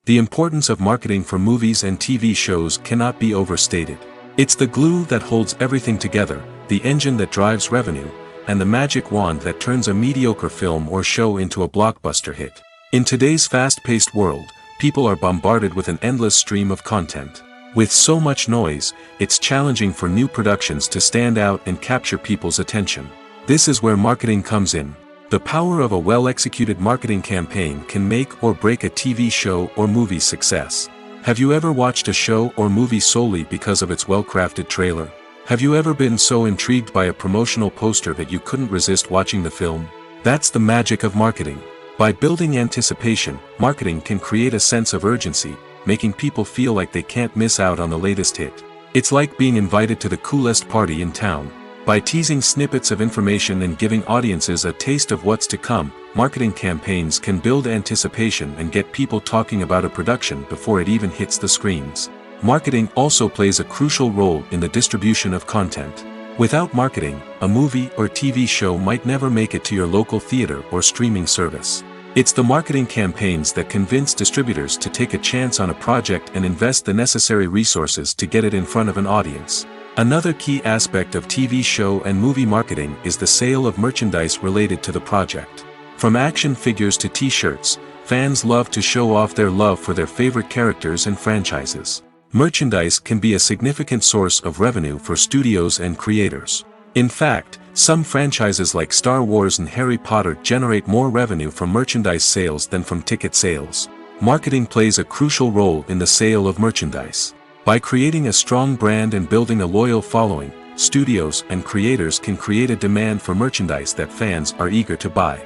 The importance of marketing for movies and TV shows cannot be overstated. It's the glue that holds everything together, the engine that drives revenue, and the magic wand that turns a mediocre film or show into a blockbuster hit. In today's fast-paced world, people are bombarded with an endless stream of content. With so much noise, it's challenging for new productions to stand out and capture people's attention. This is where marketing comes in. The power of a well-executed marketing campaign can make or break a TV show or movie's success. Have you ever watched a show or movie solely because of its well-crafted trailer? Have you ever been so intrigued by a promotional poster that you couldn't resist watching the film? That's the magic of marketing. By building anticipation, marketing can create a sense of urgency, making people feel like they can't miss out on the latest hit. It's like being invited to the coolest party in town. By teasing snippets of information and giving audiences a taste of what's to come, marketing campaigns can build anticipation and get people talking about a production before it even hits the screens. Marketing also plays a crucial role in the distribution of content. Without marketing, a movie or TV show might never make it to your local theater or streaming service. It's the marketing campaigns that convince distributors to take a chance on a project and invest the necessary resources to get it in front of an audience. Another key aspect of TV show and movie marketing is the sale of merchandise related to the project. From action figures to t-shirts, fans love to show off their love for their favorite characters and franchises. Merchandise can be a significant source of revenue for studios and creators. In fact, some franchises like Star Wars and Harry Potter generate more revenue from merchandise sales than from ticket sales. Marketing plays a crucial role in the sale of merchandise. By creating a strong brand and building a loyal following, studios and creators can create a demand for merchandise that fans are eager to buy.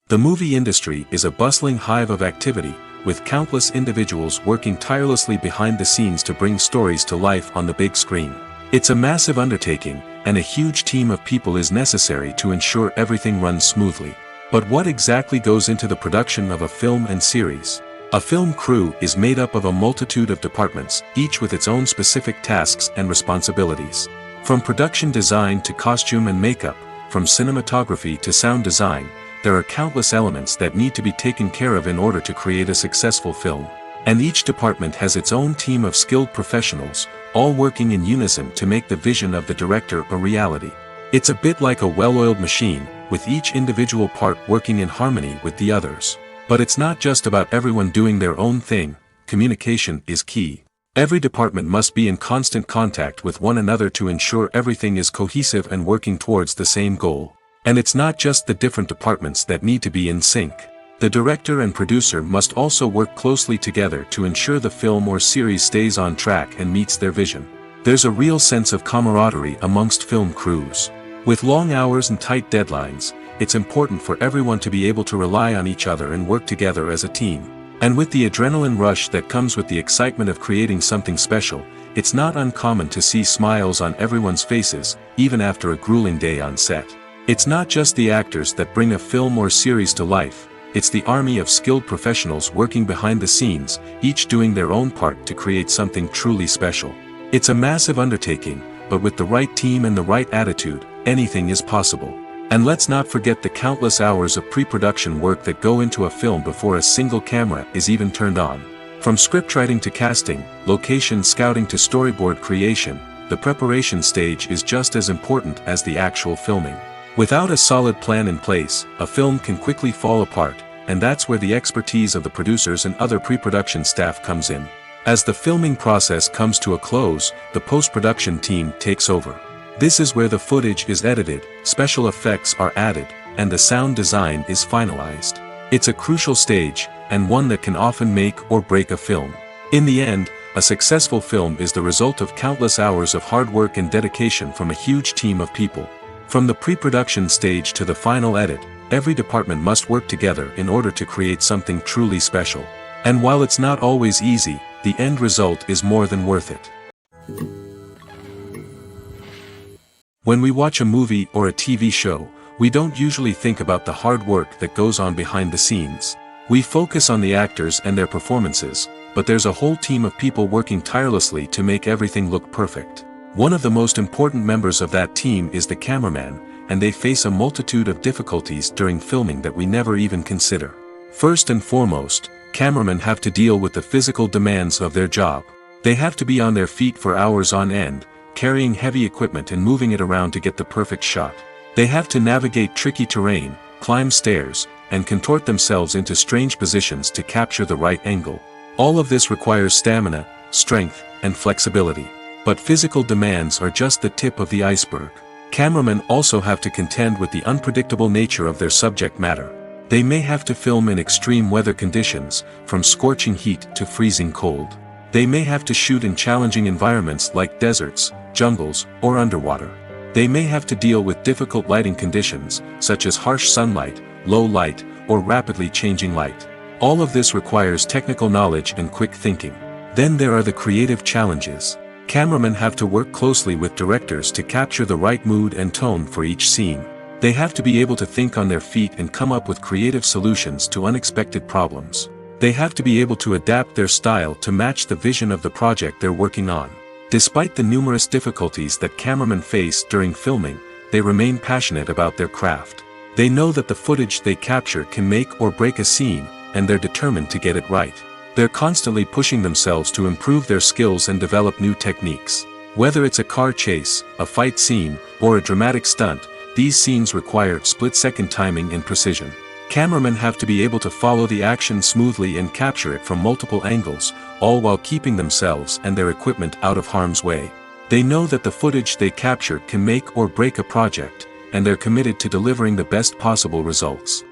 The movie industry is a bustling hive of activity, with countless individuals working tirelessly behind the scenes to bring stories to life on the big screen. It's a massive undertaking, and a huge team of people is necessary to ensure everything runs smoothly. But what exactly goes into the production of a film and series? A film crew is made up of a multitude of departments, each with its own specific tasks and responsibilities. From production design to costume and makeup, from cinematography to sound design, there are countless elements that need to be taken care of in order to create a successful film. And each department has its own team of skilled professionals, all working in unison to make the vision of the director a reality. It's a bit like a well-oiled machine, with each individual part working in harmony with the others. But it's not just about everyone doing their own thing. Communication is key. Every department must be in constant contact with one another to ensure everything is cohesive and working towards the same goal. And it's not just the different departments that need to be in sync. The director and producer must also work closely together to ensure the film or series stays on track and meets their vision. There's a real sense of camaraderie amongst film crews. With long hours and tight deadlines, it's important for everyone to be able to rely on each other and work together as a team. And with the adrenaline rush that comes with the excitement of creating something special, it's not uncommon to see smiles on everyone's faces, even after a grueling day on set. It's not just the actors that bring a film or series to life, it's the army of skilled professionals working behind the scenes, each doing their own part to create something truly special. It's a massive undertaking, but with the right team and the right attitude, anything is possible. And let's not forget the countless hours of pre-production work that go into a film before a single camera is even turned on. From scriptwriting to casting, location scouting to storyboard creation, the preparation stage is just as important as the actual filming. Without a solid plan in place, a film can quickly fall apart, and that's where the expertise of the producers and other pre-production staff comes in. As the filming process comes to a close, the post-production team takes over. This is where the footage is edited, special effects are added, and the sound design is finalized. It's a crucial stage, and one that can often make or break a film. In the end, a successful film is the result of countless hours of hard work and dedication from a huge team of people. From the pre-production stage to the final edit, every department must work together in order to create something truly special. And while it's not always easy, the end result is more than worth it. When we watch a movie or a TV show, we don't usually think about the hard work that goes on behind the scenes. We focus on the actors and their performances, but there's a whole team of people working tirelessly to make everything look perfect. One of the most important members of that team is the cameraman, and they face a multitude of difficulties during filming that we never even consider. First and foremost, cameramen have to deal with the physical demands of their job. They have to be on their feet for hours on end, carrying heavy equipment and moving it around to get the perfect shot. They have to navigate tricky terrain, climb stairs, and contort themselves into strange positions to capture the right angle. All of this requires stamina, strength, and flexibility. But physical demands are just the tip of the iceberg. Cameramen also have to contend with the unpredictable nature of their subject matter. They may have to film in extreme weather conditions, from scorching heat to freezing cold. They may have to shoot in challenging environments like deserts, jungles, or underwater. They may have to deal with difficult lighting conditions, such as harsh sunlight, low light, or rapidly changing light. All of this requires technical knowledge and quick thinking. Then there are the creative challenges. Cameramen have to work closely with directors to capture the right mood and tone for each scene. They have to be able to think on their feet and come up with creative solutions to unexpected problems. They have to be able to adapt their style to match the vision of the project they're working on. Despite the numerous difficulties that cameramen face during filming, they remain passionate about their craft. They know that the footage they capture can make or break a scene, and they're determined to get it right. They're constantly pushing themselves to improve their skills and develop new techniques. Whether it's a car chase, a fight scene, or a dramatic stunt, these scenes require split-second timing and precision. Cameramen have to be able to follow the action smoothly and capture it from multiple angles, all while keeping themselves and their equipment out of harm's way. They know that the footage they capture can make or break a project, and they're committed to delivering the best possible results.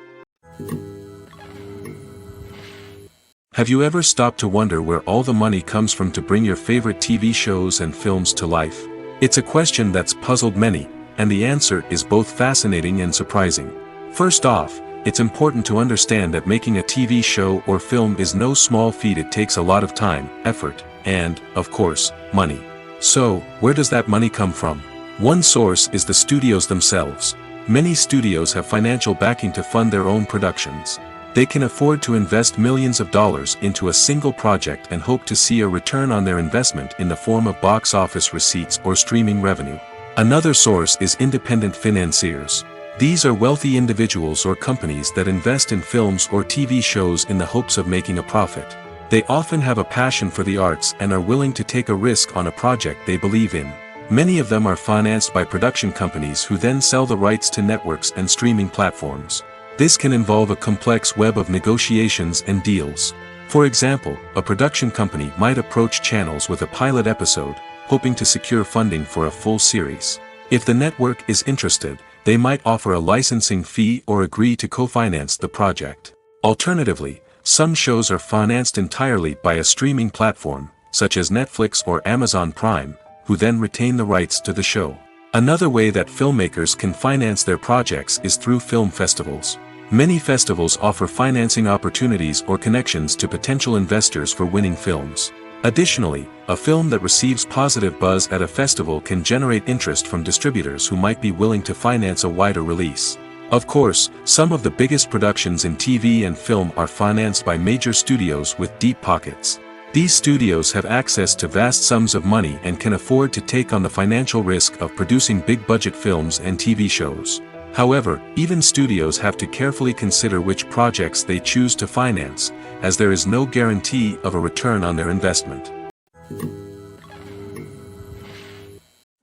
Have you ever stopped to wonder where all the money comes from to bring your favorite TV shows and films to life? It's a question that's puzzled many, and the answer is both fascinating and surprising. First off, it's important to understand that making a TV show or film is no small feat. It takes a lot of time, effort, and, of course, money. So, where does that money come from? One source is the studios themselves. Many studios have financial backing to fund their own productions. They can afford to invest millions of dollars into a single project and hope to see a return on their investment in the form of box office receipts or streaming revenue. Another source is independent financiers. These are wealthy individuals or companies that invest in films or TV shows in the hopes of making a profit. They often have a passion for the arts and are willing to take a risk on a project they believe in. Many of them are financed by production companies who then sell the rights to networks and streaming platforms. This can involve a complex web of negotiations and deals. For example, a production company might approach channels with a pilot episode, hoping to secure funding for a full series. If the network is interested, they might offer a licensing fee or agree to co-finance the project. Alternatively, some shows are financed entirely by a streaming platform, such as Netflix or Amazon Prime, who then retain the rights to the show. Another way that filmmakers can finance their projects is through film festivals. Many festivals offer financing opportunities or connections to potential investors for winning films. Additionally, a film that receives positive buzz at a festival can generate interest from distributors who might be willing to finance a wider release. Of course, some of the biggest productions in TV and film are financed by major studios with deep pockets. These studios have access to vast sums of money and can afford to take on the financial risk of producing big-budget films and TV shows. However, even studios have to carefully consider which projects they choose to finance, as there is no guarantee of a return on their investment.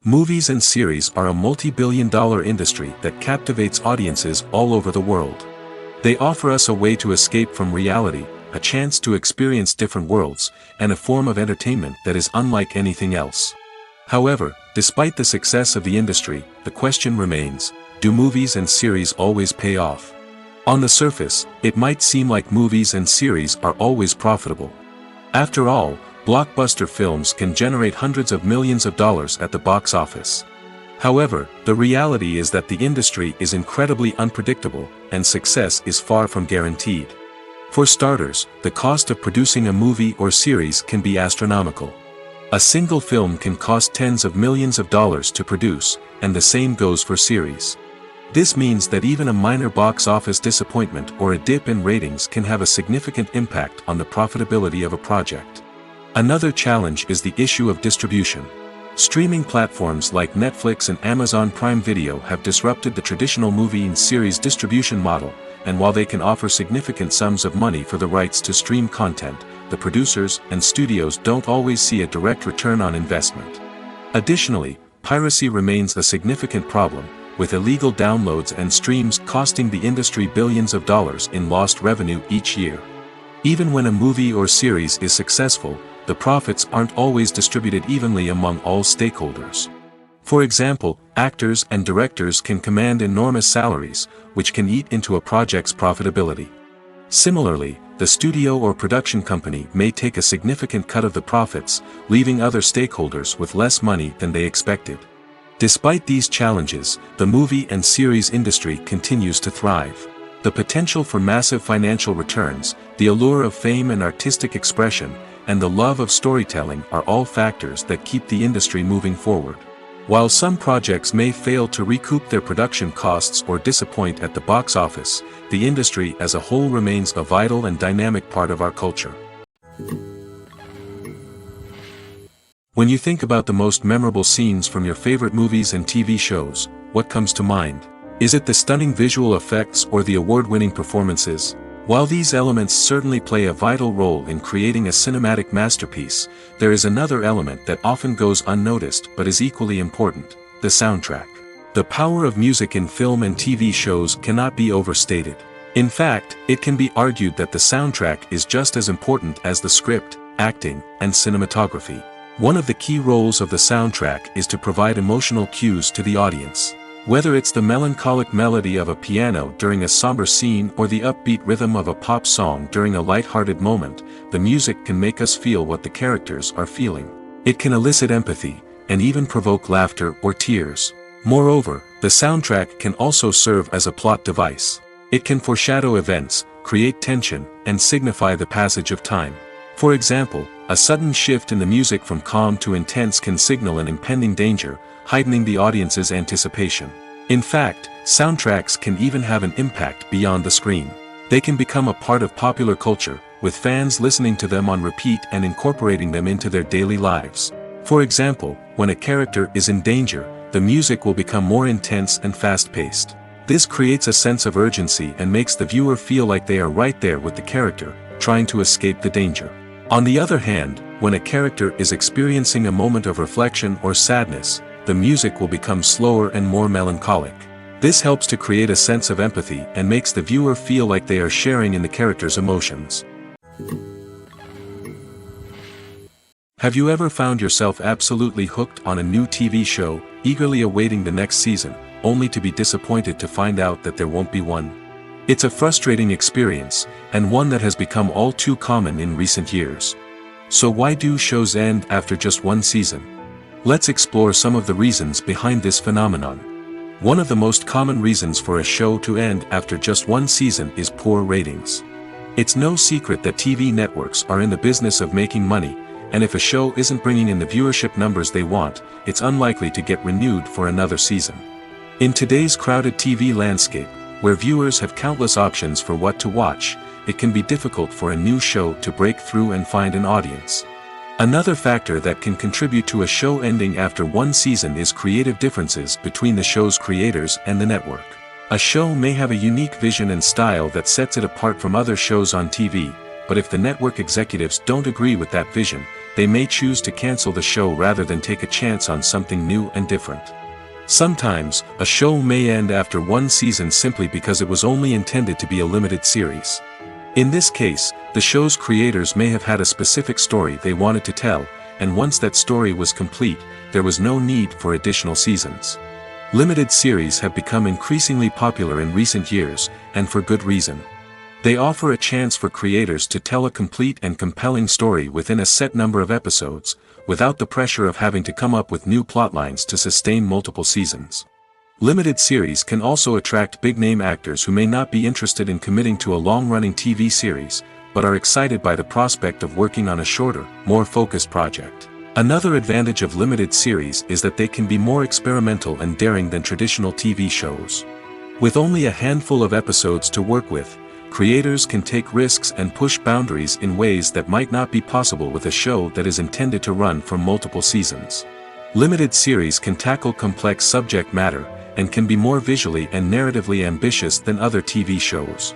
Movies and series are a multi-billion-dollar industry that captivates audiences all over the world. They offer us a way to escape from reality, a chance to experience different worlds, and a form of entertainment that is unlike anything else. However, despite the success of the industry, the question remains, do movies and series always pay off? On the surface, it might seem like movies and series are always profitable. After all, blockbuster films can generate hundreds of millions of dollars at the box office. However, the reality is that the industry is incredibly unpredictable, and success is far from guaranteed. For starters, the cost of producing a movie or series can be astronomical. A single film can cost tens of millions of dollars to produce, and the same goes for series. This means that even a minor box office disappointment or a dip in ratings can have a significant impact on the profitability of a project. Another challenge is the issue of distribution. Streaming platforms like Netflix and Amazon Prime Video have disrupted the traditional movie and series distribution model, and while they can offer significant sums of money for the rights to stream content, the producers and studios don't always see a direct return on investment. Additionally, piracy remains a significant problem, with illegal downloads and streams costing the industry billions of dollars in lost revenue each year. Even when a movie or series is successful, the profits aren't always distributed evenly among all stakeholders. For example, actors and directors can command enormous salaries, which can eat into a project's profitability. Similarly, the studio or production company may take a significant cut of the profits, leaving other stakeholders with less money than they expected. Despite these challenges, the movie and series industry continues to thrive. The potential for massive financial returns, the allure of fame and artistic expression, and the love of storytelling are all factors that keep the industry moving forward. While some projects may fail to recoup their production costs or disappoint at the box office, the industry as a whole remains a vital and dynamic part of our culture. When you think about the most memorable scenes from your favorite movies and TV shows, what comes to mind? Is it the stunning visual effects or the award-winning performances? While these elements certainly play a vital role in creating a cinematic masterpiece, there is another element that often goes unnoticed but is equally important: the soundtrack. The power of music in film and TV shows cannot be overstated. In fact, it can be argued that the soundtrack is just as important as the script, acting, and cinematography. One of the key roles of the soundtrack is to provide emotional cues to the audience. Whether it's the melancholic melody of a piano during a somber scene or the upbeat rhythm of a pop song during a light-hearted moment, the music can make us feel what the characters are feeling. It can elicit empathy, and even provoke laughter or tears. Moreover, the soundtrack can also serve as a plot device. It can foreshadow events, create tension, and signify the passage of time. For example, a sudden shift in the music from calm to intense can signal an impending danger, heightening the audience's anticipation. In fact, soundtracks can even have an impact beyond the screen. They can become a part of popular culture, with fans listening to them on repeat and incorporating them into their daily lives. For example, when a character is in danger, the music will become more intense and fast-paced. This creates a sense of urgency and makes the viewer feel like they are right there with the character, trying to escape the danger. On the other hand, when a character is experiencing a moment of reflection or sadness, the music will become slower and more melancholic. This helps to create a sense of empathy and makes the viewer feel like they are sharing in the character's emotions. Have you ever found yourself absolutely hooked on a new TV show, eagerly awaiting the next season, only to be disappointed to find out that there won't be one? It's a frustrating experience, and one that has become all too common in recent years. So why do shows end after just one season? Let's explore some of the reasons behind this phenomenon. One of the most common reasons for a show to end after just one season is poor ratings. It's no secret that TV networks are in the business of making money, and if a show isn't bringing in the viewership numbers they want, it's unlikely to get renewed for another season. In today's crowded TV landscape, where viewers have countless options for what to watch, it can be difficult for a new show to break through and find an audience. Another factor that can contribute to a show ending after one season is creative differences between the show's creators and the network. A show may have a unique vision and style that sets it apart from other shows on TV, but if the network executives don't agree with that vision, they may choose to cancel the show rather than take a chance on something new and different. Sometimes, a show may end after one season simply because it was only intended to be a limited series. In this case, the show's creators may have had a specific story they wanted to tell, and once that story was complete, there was no need for additional seasons. Limited series have become increasingly popular in recent years, and for good reason. They offer a chance for creators to tell a complete and compelling story within a set number of episodes, without the pressure of having to come up with new plotlines to sustain multiple seasons. Limited series can also attract big-name actors who may not be interested in committing to a long-running TV series, but are excited by the prospect of working on a shorter, more focused project. Another advantage of limited series is that they can be more experimental and daring than traditional TV shows. With only a handful of episodes to work with, creators can take risks and push boundaries in ways that might not be possible with a show that is intended to run for multiple seasons. Limited series can tackle complex subject matter, and can be more visually and narratively ambitious than other TV shows.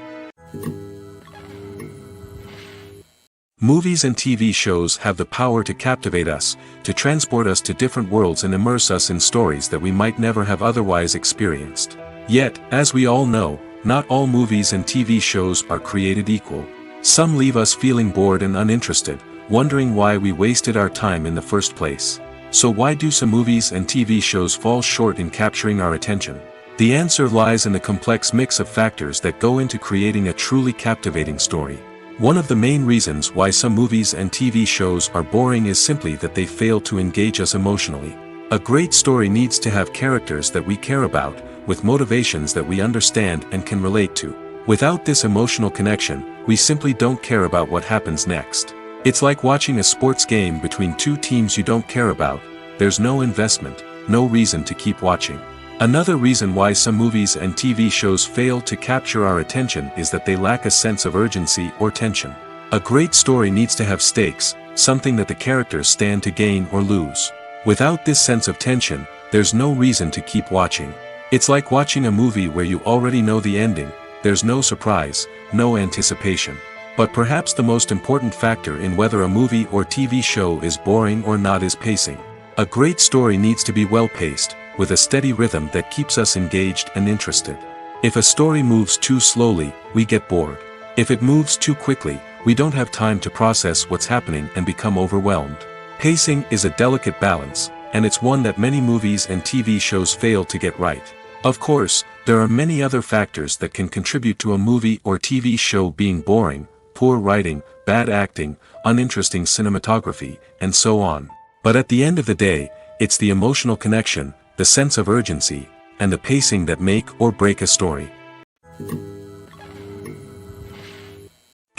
Movies and TV shows have the power to captivate us, to transport us to different worlds and immerse us in stories that we might never have otherwise experienced. Yet, as we all know, not all movies and TV shows are created equal. Some leave us feeling bored and uninterested, wondering why we wasted our time in the first place. So why do some movies and TV shows fall short in capturing our attention? The answer lies in the complex mix of factors that go into creating a truly captivating story. One of the main reasons why some movies and TV shows are boring is simply that they fail to engage us emotionally. A great story needs to have characters that we care about, with motivations that we understand and can relate to. Without this emotional connection, we simply don't care about what happens next. It's like watching a sports game between two teams you don't care about. There's no investment, no reason to keep watching. Another reason why some movies and TV shows fail to capture our attention is that they lack a sense of urgency or tension. A great story needs to have stakes, something that the characters stand to gain or lose. Without this sense of tension, there's no reason to keep watching. It's like watching a movie where you already know the ending. There's no surprise, no anticipation. But perhaps the most important factor in whether a movie or TV show is boring or not is pacing. A great story needs to be well-paced, with a steady rhythm that keeps us engaged and interested. If a story moves too slowly, we get bored. If it moves too quickly, we don't have time to process what's happening and become overwhelmed. Pacing is a delicate balance, and it's one that many movies and TV shows fail to get right. Of course, there are many other factors that can contribute to a movie or TV show being boring: poor writing, bad acting, uninteresting cinematography, and so on. But at the end of the day, it's the emotional connection, the sense of urgency, and the pacing that make or break a story.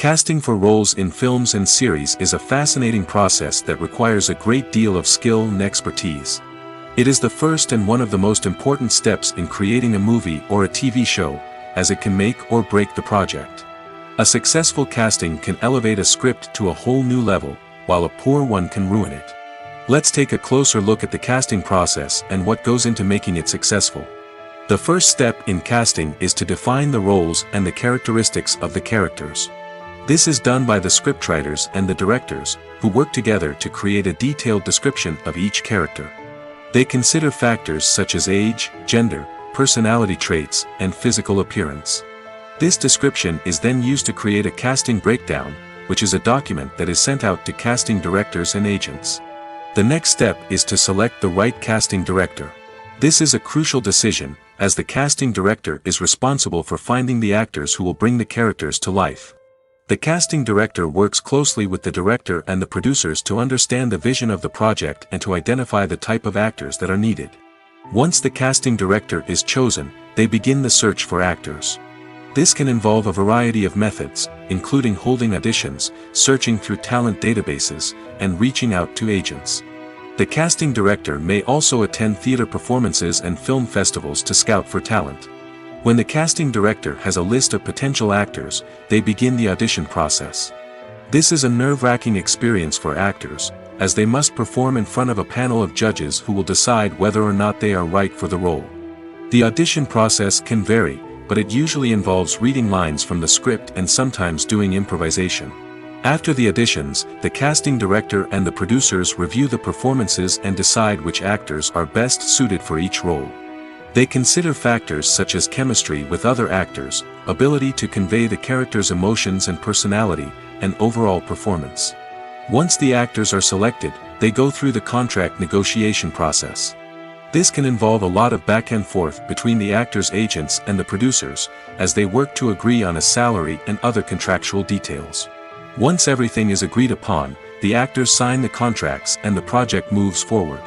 Casting for roles in films and series is a fascinating process that requires a great deal of skill and expertise. It is the first and one of the most important steps in creating a movie or a TV show, as it can make or break the project. A successful casting can elevate a script to a whole new level, while a poor one can ruin it. Let's take a closer look at the casting process and what goes into making it successful. The first step in casting is to define the roles and the characteristics of the characters. This is done by the scriptwriters and the directors, who work together to create a detailed description of each character. They consider factors such as age, gender, personality traits, and physical appearance. This description is then used to create a casting breakdown, which is a document that is sent out to casting directors and agents. The next step is to select the right casting director. This is a crucial decision, as the casting director is responsible for finding the actors who will bring the characters to life. The casting director works closely with the director and the producers to understand the vision of the project and to identify the type of actors that are needed. Once the casting director is chosen, they begin the search for actors. This can involve a variety of methods, including holding auditions, searching through talent databases, and reaching out to agents. The casting director may also attend theater performances and film festivals to scout for talent. When the casting director has a list of potential actors, they begin the audition process. This is a nerve-wracking experience for actors, as they must perform in front of a panel of judges who will decide whether or not they are right for the role. The audition process can vary, but it usually involves reading lines from the script and sometimes doing improvisation. After the auditions, the casting director and the producers review the performances and decide which actors are best suited for each role. They consider factors such as chemistry with other actors, ability to convey the character's emotions and personality, and overall performance. Once the actors are selected, they go through the contract negotiation process. This can involve a lot of back and forth between the actors' agents and the producers, as they work to agree on a salary and other contractual details. Once everything is agreed upon, the actors sign the contracts and the project moves forward.